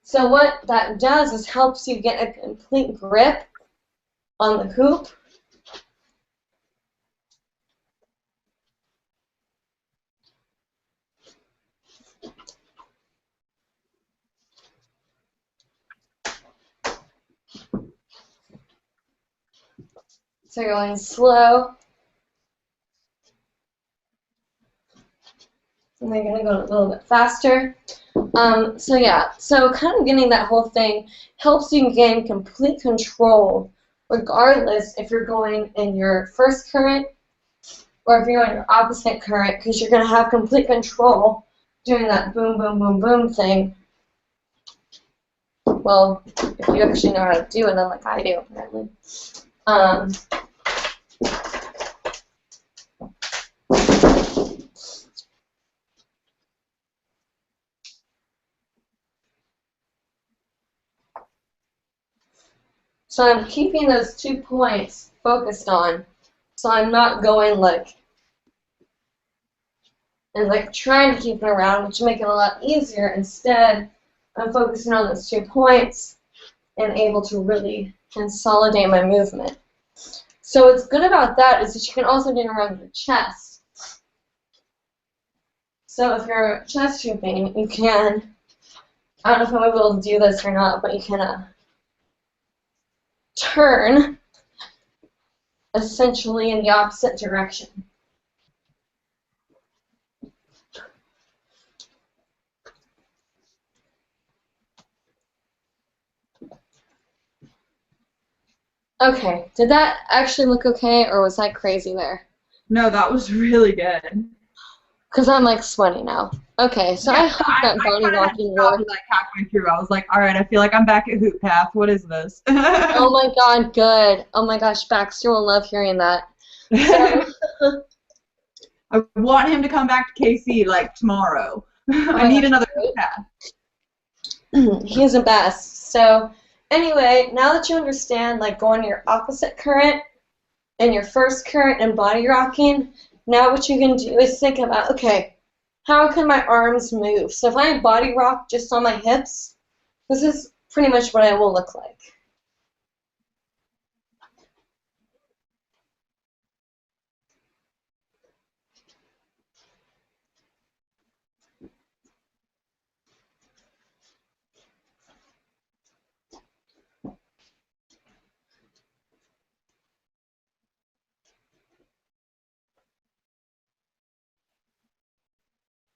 [SPEAKER 2] So what that does is helps you get a complete grip on the hoop. So you're going slow. And they're going to go a little bit faster. So yeah, so kind of getting that whole thing helps you gain complete control regardless if you're going in your first current or if you're in your opposite current, because you're going to have complete control doing that boom, boom, boom, boom thing. Well, if you actually know how to do it, unlike I do, apparently. So I'm keeping those 2 points focused on, so I'm not going like, and like trying to keep it around, which will make it a lot easier. Instead, I'm focusing on those 2 points and able to really consolidate my movement. So what's good about that is that you can also do it around your chest. So if you're chest hooping, you can, I don't know if I'm able to do this or not, but you can turn essentially in the opposite direction. Okay, did that actually look okay, or was I crazy there?
[SPEAKER 1] No, that was really good.
[SPEAKER 2] Because I'm like sweaty now. Okay, so
[SPEAKER 1] Yeah,
[SPEAKER 2] I hope that body rocking worked.
[SPEAKER 1] like halfway through. I was like, all right, I feel like I'm back at Hoop Path. What is this?
[SPEAKER 2] Oh my god, good. Oh my gosh, Baxter will love hearing that. So,
[SPEAKER 1] I want him to come back to KC like tomorrow. I need another Hoop Path.
[SPEAKER 2] He's the best. So anyway, now that you understand like going your opposite current and your first current and body rocking, now what you can do is think about, okay, how can my arms move? So if I body rock just on my hips, this is pretty much what I will look like.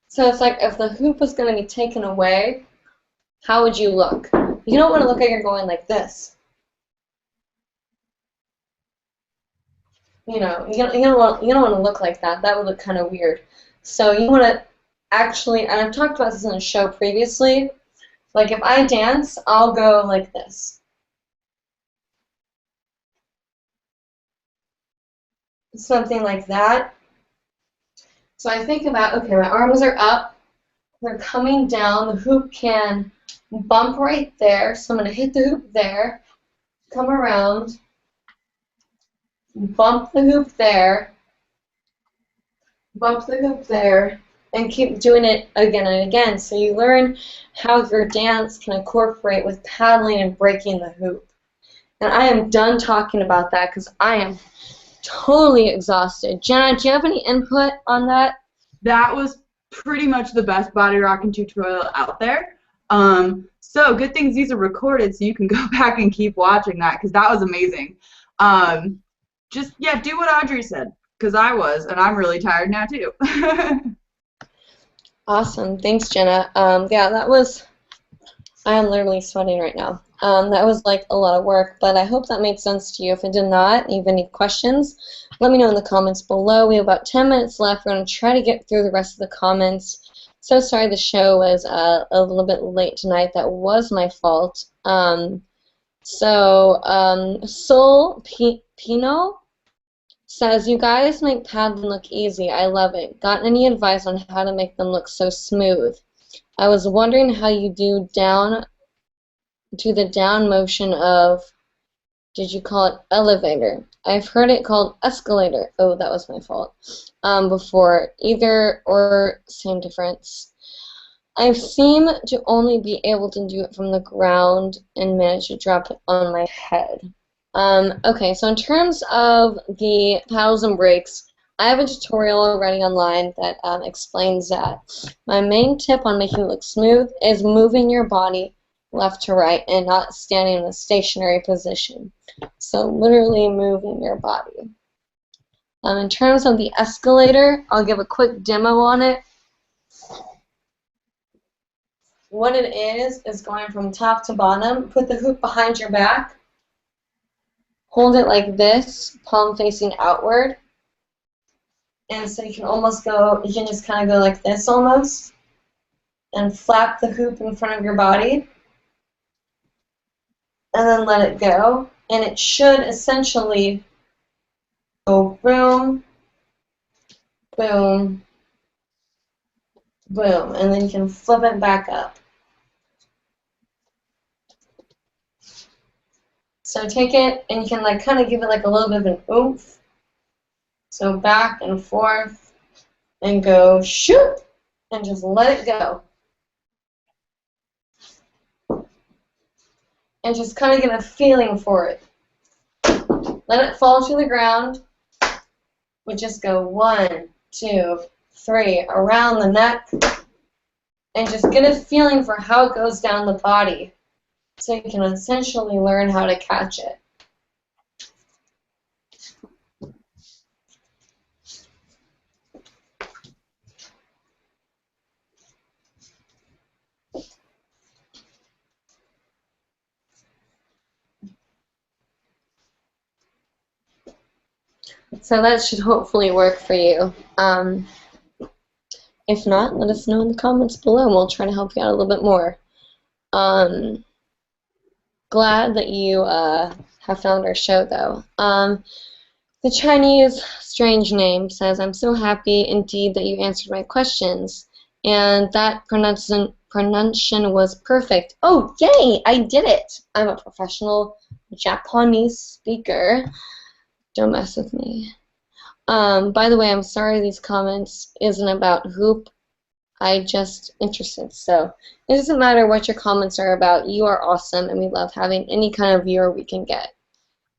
[SPEAKER 2] So it's like if the hoop was going to be taken away, how would you look? You don't want to look like you're going like this. You know, you don't want to look like that. That would look kind of weird. So you want to actually, and I've talked about this in a show previously, like if I dance, I'll go like this. something like that. So I think about, okay, my arms are up, they're coming down, the hoop can bump right there, so I'm going to hit the hoop there, come around, bump the hoop there, bump the hoop there, and keep doing it again and again. So you learn how your dance can incorporate with paddling and breaking the hoop. And I am done talking about that because I am totally exhausted. Jenna, do you have any input on that?
[SPEAKER 1] That was pretty much the best body rocking tutorial out there. So good things these are recorded so you can go back and keep watching that because that was amazing. Just, yeah, do what Audrey said because I was, and I'm really tired now too.
[SPEAKER 2] Awesome. Thanks, Jenna. Yeah, that was, I am literally sweating right now. That was like a lot of work, but I hope that made sense to you. If it did not, you have any questions, let me know in the comments below. We have about 10 minutes left. We're going to try to get through the rest of the comments. So sorry the show was a little bit late tonight. That was my fault. Sol Pino says, you guys make paddling look easy. I love it. Got any advice on how to make them look so smooth? I was wondering how you do the down motion of, did you call it elevator? I've heard it called escalator. Oh, that was my fault. Before. Either or same difference. I seem to only be able to do it from the ground and manage to drop it on my head. Okay, so in terms of the paddles and breaks, I have a tutorial already online that explains that. My main tip on making it look smooth is moving your body left to right and not standing in a stationary position. So literally moving your body. In terms of the escalator, I'll give a quick demo on it. What it is going from top to bottom. Put the hoop behind your back. Hold it like this, palm facing outward. And so you can almost go, you can just kind of go like this almost. And flap the hoop in front of your body. And then let it go. And it should essentially go boom, boom, boom. And then you can flip it back up. So take it and you can like kind of give it like a little bit of an oomph. So back and forth and go shoot and just let it go. And just kind of get a feeling for it. Let it fall to the ground. We just go 1, 2, 3 around the neck and just get a feeling for how it goes down the body so you can essentially learn how to catch it. So that should hopefully work for you. If not, let us know in the comments below and we'll try to help you out a little bit more. Glad that you have found our show, though. The Chinese strange name says, I'm so happy indeed that you answered my questions. And that pronunciation was perfect. Oh, yay! I did it! I'm a professional Japanese speaker. Don't mess with me. By the way, I'm sorry these comments isn't about hoop. I just interested. So it doesn't matter what your comments are about. You are awesome, and we love having any kind of viewer we can get.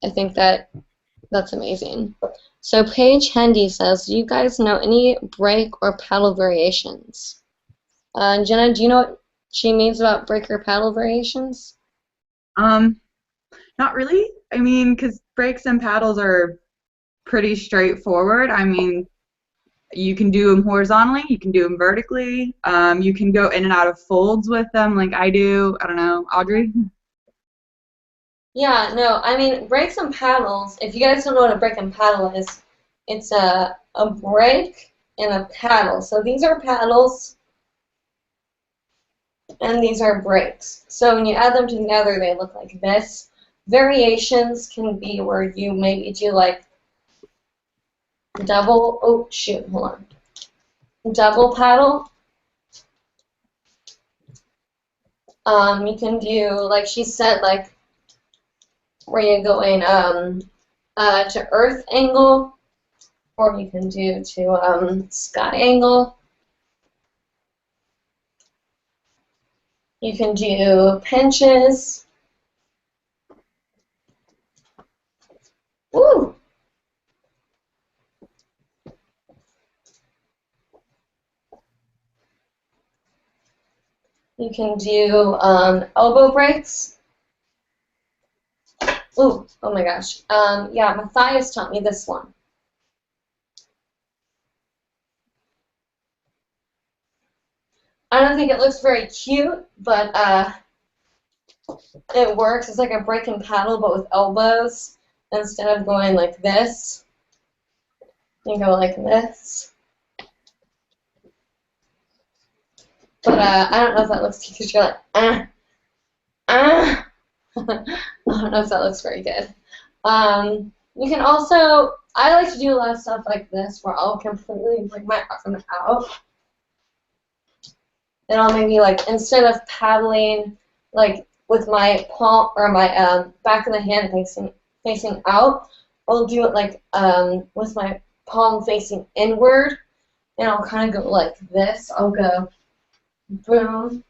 [SPEAKER 2] I think that's amazing. So Paige Hendy says, do you guys know any break or paddle variations? Jenna, do you know what she means about break or paddle variations?
[SPEAKER 1] Not really. I mean, because breaks and paddles are pretty straightforward. I mean, you can do them horizontally, you can do them vertically, you can go in and out of folds with them like I do. I don't know, Audrey?
[SPEAKER 2] Yeah, no, I mean, breaks and paddles, if you guys don't know what a break and paddle is, it's a break and a paddle. So these are paddles, and these are breaks. So when you add them together, they look like this. Variations can be where you maybe do like double, oh shoot, hold on. Double paddle. You can do, like she said, like where you're going to earth angle, or you can do to sky angle. You can do pinches. Woo! You can do elbow breaks. Ooh, oh my gosh. Yeah, Matthias taught me this one. I don't think it looks very cute, but it works. It's like a break and paddle, but with elbows. Instead of going like this, you go like this. But I don't know if that looks cute because you're like, I don't know if that looks very good. You can also, I like to do a lot of stuff like this where I'll completely bring my arm out. And I'll maybe like, instead of paddling like with my palm or my back of the hand facing out, I'll do it like with my palm facing inward, and I'll kind of go like this. I'll go boom.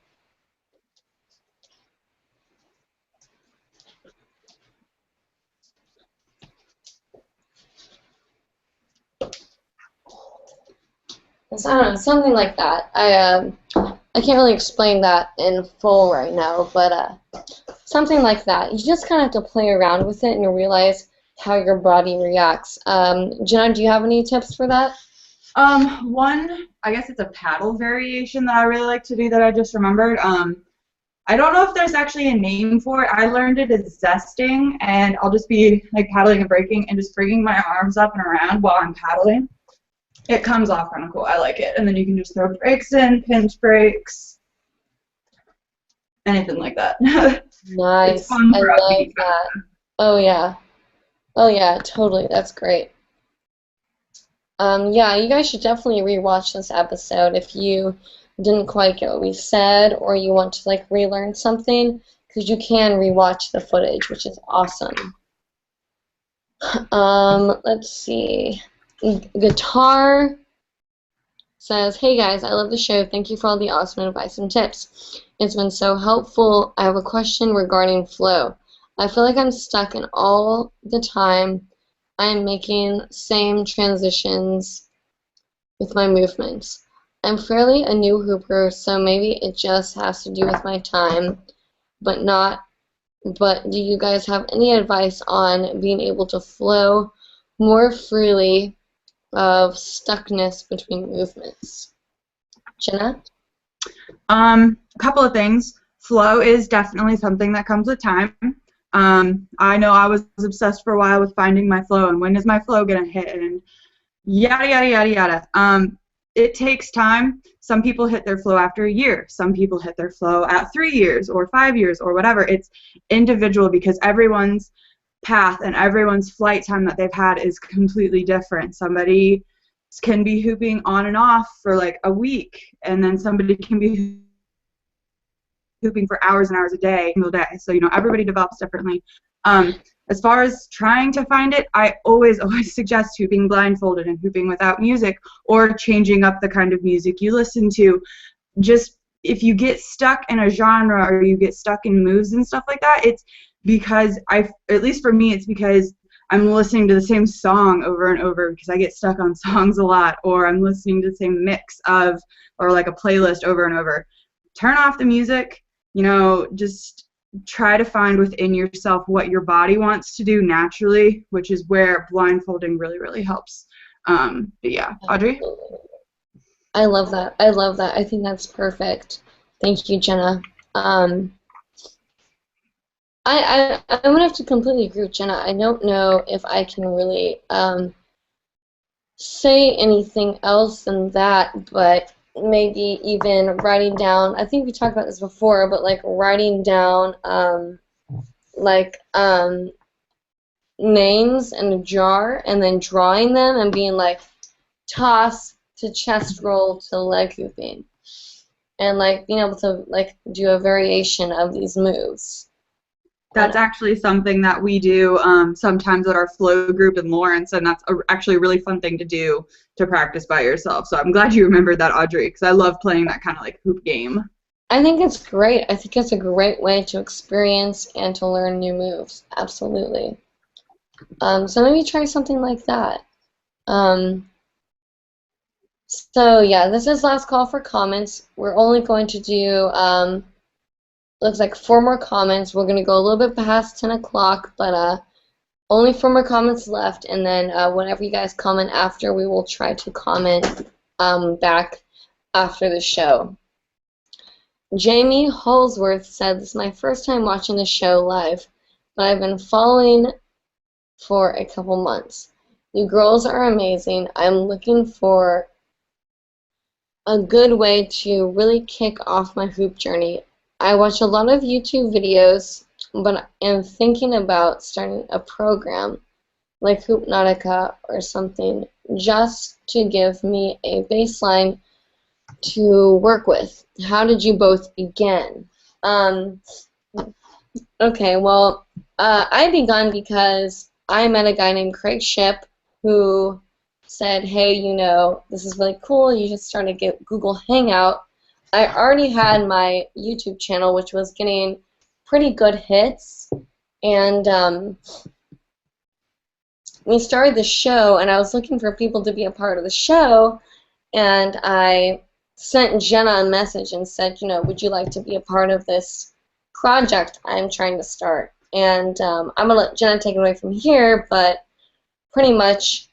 [SPEAKER 2] So, I don't know, something like that. I can't really explain that in full right now, but something like that. You just kind of have to play around with it and realize how your body reacts. Jenna, do you have any tips for that?
[SPEAKER 1] One, I guess it's a paddle variation that I really like to do that I just remembered. I don't know if there's actually a name for it. I learned it as zesting, and I'll just be like paddling and breaking and just bringing my arms up and around while I'm paddling. It comes off kind of cool. I like it. And then you can just throw breaks in, pinch breaks, anything like that.
[SPEAKER 2] Nice.
[SPEAKER 1] It's fun
[SPEAKER 2] I
[SPEAKER 1] for
[SPEAKER 2] love that. Oh yeah. Oh yeah, totally. That's great. Yeah, you guys should definitely rewatch this episode if you didn't quite get what we said or you want to like relearn something, because you can rewatch the footage, which is awesome. Let's see. Guitar says, "Hey guys, I love the show. Thank you for all the awesome advice and tips. It's been so helpful. I have a question regarding flow. I feel like I'm stuck in all the time. I am making same transitions with my movements. I'm fairly a new hooper, so maybe it just has to do with my time, but do you guys have any advice on being able to flow more freely of stuckness between movements?" Jenna?
[SPEAKER 1] A couple of things. Flow is definitely something that comes with time. I know I was obsessed for a while with finding my flow and when is my flow gonna hit and yada yada yada yada. It takes time. Some people hit their flow after a year. Some people hit their flow at 3 years or 5 years or whatever. It's individual because everyone's path and everyone's flight time that they've had is completely different. Somebody can be hooping on and off for like a week, and then somebody can be hooping for hours and hours a day, single day. So, everybody develops differently. As far as trying to find it, I always suggest hooping blindfolded and hooping without music, or changing up the kind of music you listen to. Just if you get stuck in a genre or you get stuck in moves and stuff like that, it's because at least for me, it's because I'm listening to the same song over and over because I get stuck on songs a lot, or I'm listening to the same mix of, or like a playlist over and over. Turn off the music, just try to find within yourself what your body wants to do naturally, which is where blindfolding really, really helps. But yeah, Audrey?
[SPEAKER 2] I love that. I love that. I think that's perfect. Thank you, Jenna. I'm gonna have to completely agree with Jenna. I don't know if I can really say anything else than that, but maybe even writing down. I think we talked about this before, but like writing down names in a jar and then drawing them and being like toss to chest roll to leg hooping, and like being able to like do a variation of these moves.
[SPEAKER 1] That's actually something that we do sometimes at our flow group in Lawrence, and that's actually a really fun thing to do to practice by yourself. So I'm glad you remembered that, Audrey, because I love playing that kind of like hoop game.
[SPEAKER 2] I think it's great. I think it's a great way to experience and to learn new moves. Absolutely. So maybe try something like that. So yeah, this is last call for comments. We're only going to do looks like 4 more comments. We're going to go a little bit past 10 o'clock, but only 4 more comments left, and then whenever you guys comment after, we will try to comment back after the show. Jamie Holsworth said, "This is my first time watching the show live, but I've been following for a couple months. You girls are amazing. I'm looking for a good way to really kick off my hoop journey. I watch a lot of YouTube videos, but am thinking about starting a program like Hoopnautica or something just to give me a baseline to work with. How did you both begin?" Okay, well, I begun because I met a guy named Craig Shipp who said, "Hey, you know, this is really cool. You should start a Google Hangout." I already had my YouTube channel, which was getting pretty good hits, and we started the show, and I was looking for people to be a part of the show, and I sent Jenna a message and said, you know, would you like to be a part of this project I'm trying to start? And I'm going to let Jenna take it away from here, but pretty much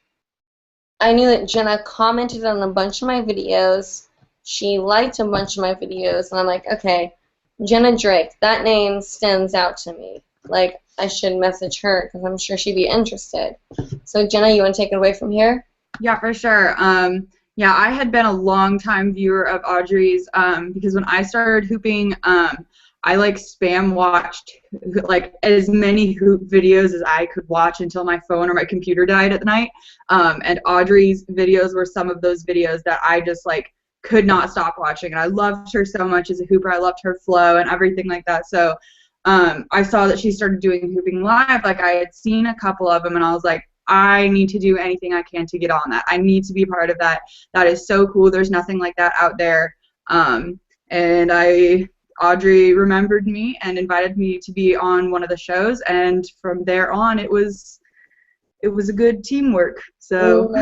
[SPEAKER 2] I knew that Jenna commented on a bunch of my videos. She liked a bunch of my videos, and I'm like, okay, Jenna Drake, that name stands out to me. Like, I should message her because I'm sure she'd be interested. So, Jenna, you want to take it away from here?
[SPEAKER 1] Yeah, for sure. Yeah, I had been a long-time viewer of Audrey's because when I started hooping, I like spam watched like as many hoop videos as I could watch until my phone or my computer died at night. And Audrey's videos were some of those videos that I just like could not stop watching. And I loved her so much as a hooper. I loved her flow and everything like that. So I saw that she started doing Hooping Live. Like I had seen a couple of them, and I was like, I need to do anything I can to get on that. I need to be part of that. That is so cool. There's nothing like that out there. And Audrey remembered me and invited me to be on one of the shows, and from there on, it was a good teamwork. So.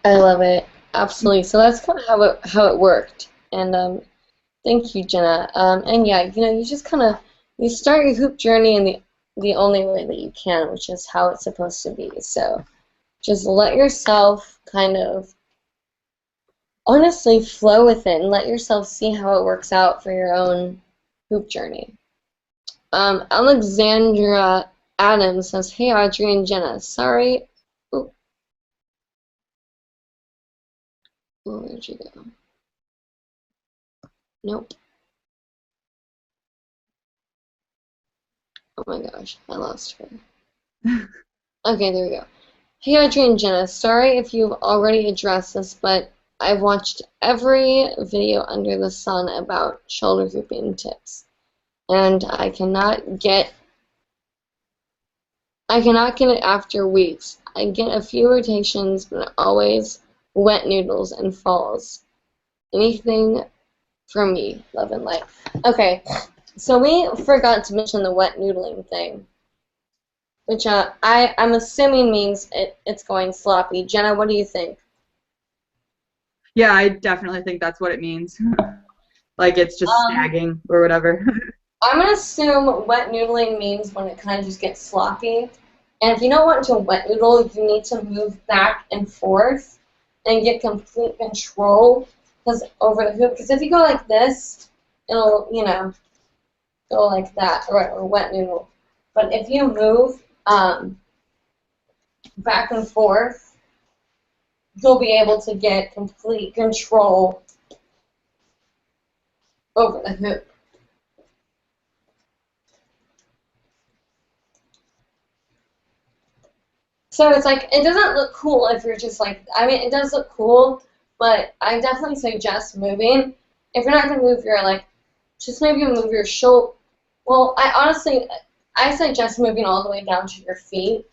[SPEAKER 2] I love it. Absolutely. So that's kind of how it worked. And thank you, Jenna. And yeah, you know, you just kind of you start your hoop journey in the only way that you can, which is how it's supposed to be. So just let yourself kind of honestly flow with it and let yourself see how it works out for your own hoop journey. Alexandra Adams says, "Hey, Audrey and Jenna. Sorry." Ooh. Oh, where'd you go? Nope. Oh my gosh, I lost her. Okay, there we go. "Hey, Audrey and Jenna, sorry if you've already addressed this, but I've watched every video under the sun about shoulder hooping tips, and I cannot get it after weeks. I get a few rotations, but always wet noodles and falls. Anything from me, love and light." Okay, so we forgot to mention the wet noodling thing, which I'm assuming means it's going sloppy. Jenna, what do you think?
[SPEAKER 1] Yeah, I definitely think that's what it means. Like it's just snagging or whatever.
[SPEAKER 2] I'm going to assume wet noodling means when it kind of just gets sloppy. And if you don't want to wet noodle, you need to move back and forth and get complete control over the hoop. Because if you go like this, it'll, you know, go like that, or wet noodle. But if you move back and forth, you'll be able to get complete control over the hoop. So it's like, it doesn't look cool if you're just like, I mean, it does look cool, but I definitely suggest moving. If you're not going to move your, like, just maybe move your shoulder. Well, I suggest moving all the way down to your feet.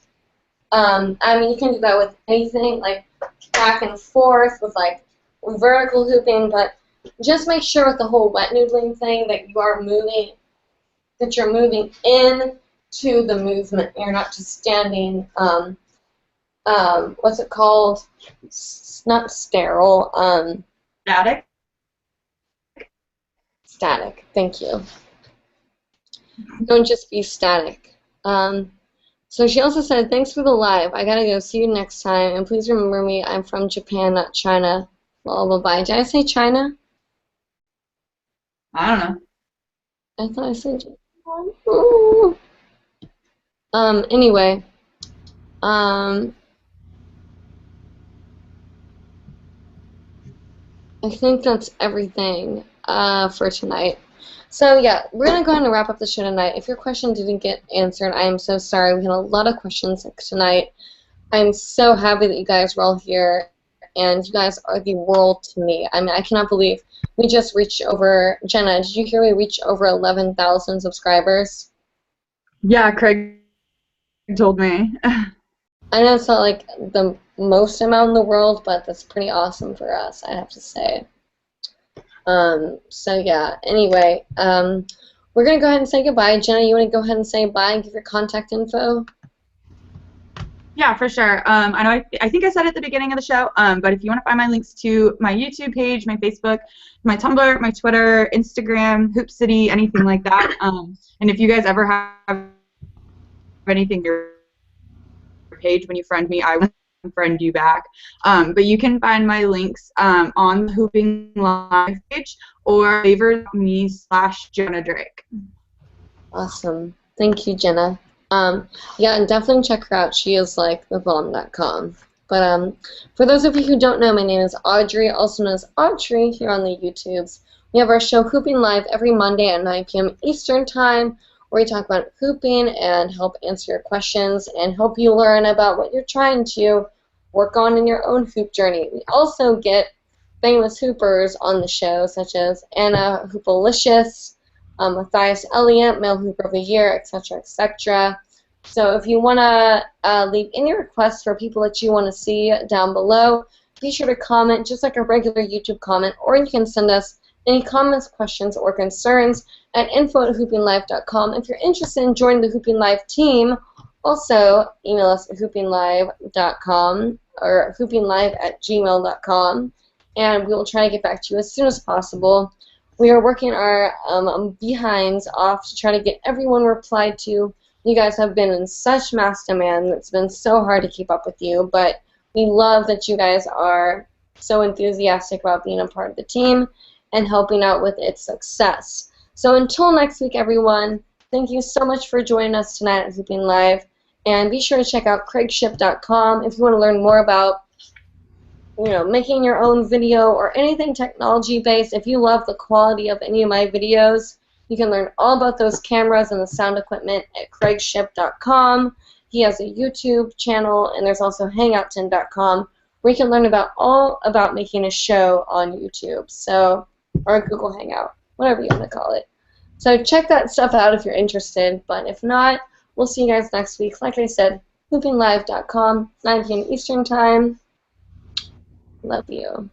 [SPEAKER 2] I mean, you can do that with anything, like back and forth with like vertical hooping, but just make sure with the whole wet noodling thing that you are moving, that you're moving in to the movement. You're not just standing, what's it called? Not sterile,
[SPEAKER 1] Static?
[SPEAKER 2] static. Thank you. Don't just be static. So she also said, thanks for the live. I gotta go. See you next time. And please remember me. I'm from Japan, not China. Blah, blah, blah. Did I say China?
[SPEAKER 1] I don't know.
[SPEAKER 2] I thought I said Japan. Ooh. Anyway. I think that's everything for tonight. So yeah, we're going to go ahead and wrap up the show tonight. If your question didn't get answered, I am so sorry. We had a lot of questions tonight. I'm so happy that you guys were all here, and you guys are the world to me. I mean, I cannot believe we just reached over, Jenna, did you hear we reached over 11,000 subscribers?
[SPEAKER 1] Yeah, Craig told me.
[SPEAKER 2] I know it's not like the most amount in the world, but that's pretty awesome for us, I have to say. So yeah, anyway, we're going to go ahead and say goodbye. Jenna, you want to go ahead and say bye and give your contact info?
[SPEAKER 1] Yeah, for sure. I know. I think I said it at the beginning of the show. But if you want to find my links to my YouTube page, my Facebook, my Tumblr, my Twitter, Instagram, Hoop City, anything like that. And if you guys ever have anything your page when you friend me, I will friend you back. But you can find my links on the Hooping Live page or favor.me/Jenna Drake.
[SPEAKER 2] Awesome. Thank you, Jenna. Yeah, and definitely check her out. She is like thebomb.com. But for those of you who don't know, my name is Audrey, also known as Audrey here on the YouTubes. We have our show Hooping Live every Monday at 9 p.m. Eastern Time, where we talk about hooping and help answer your questions and help you learn about what you're trying to work on in your own hoop journey. We also get famous hoopers on the show, such as Anna Hoopalicious, Matthias Elliott, Male Hooper of the Year, etc., etc. So if you want to leave any requests for people that you want to see down below, be sure to comment just like a regular YouTube comment, or you can send us any comments, questions, or concerns at info@hoopinglive.com. If you're interested in joining the Hooping Live team, also email us at hoopinglive.com or hoopinglive@gmail.com, and we will try to get back to you as soon as possible. We are working our behinds off to try to get everyone replied to. You guys have been in such mass demand. It's been so hard to keep up with you, but we love that you guys are so enthusiastic about being a part of the team and helping out with its success. So until next week, everyone, thank you so much for joining us tonight at Hooping Live, and be sure to check out craigship.com if you want to learn more about making your own video or anything technology-based. If you love the quality of any of my videos, you can learn all about those cameras and the sound equipment at craigship.com. He has a YouTube channel, and there's also hangoutton.com, where you can learn all about making a show on YouTube, or a Google Hangout, whatever you want to call it. So check that stuff out if you're interested, but if not, we'll see you guys next week. Like I said, hoopinglive.com, 9 p.m. Eastern Time. Love you.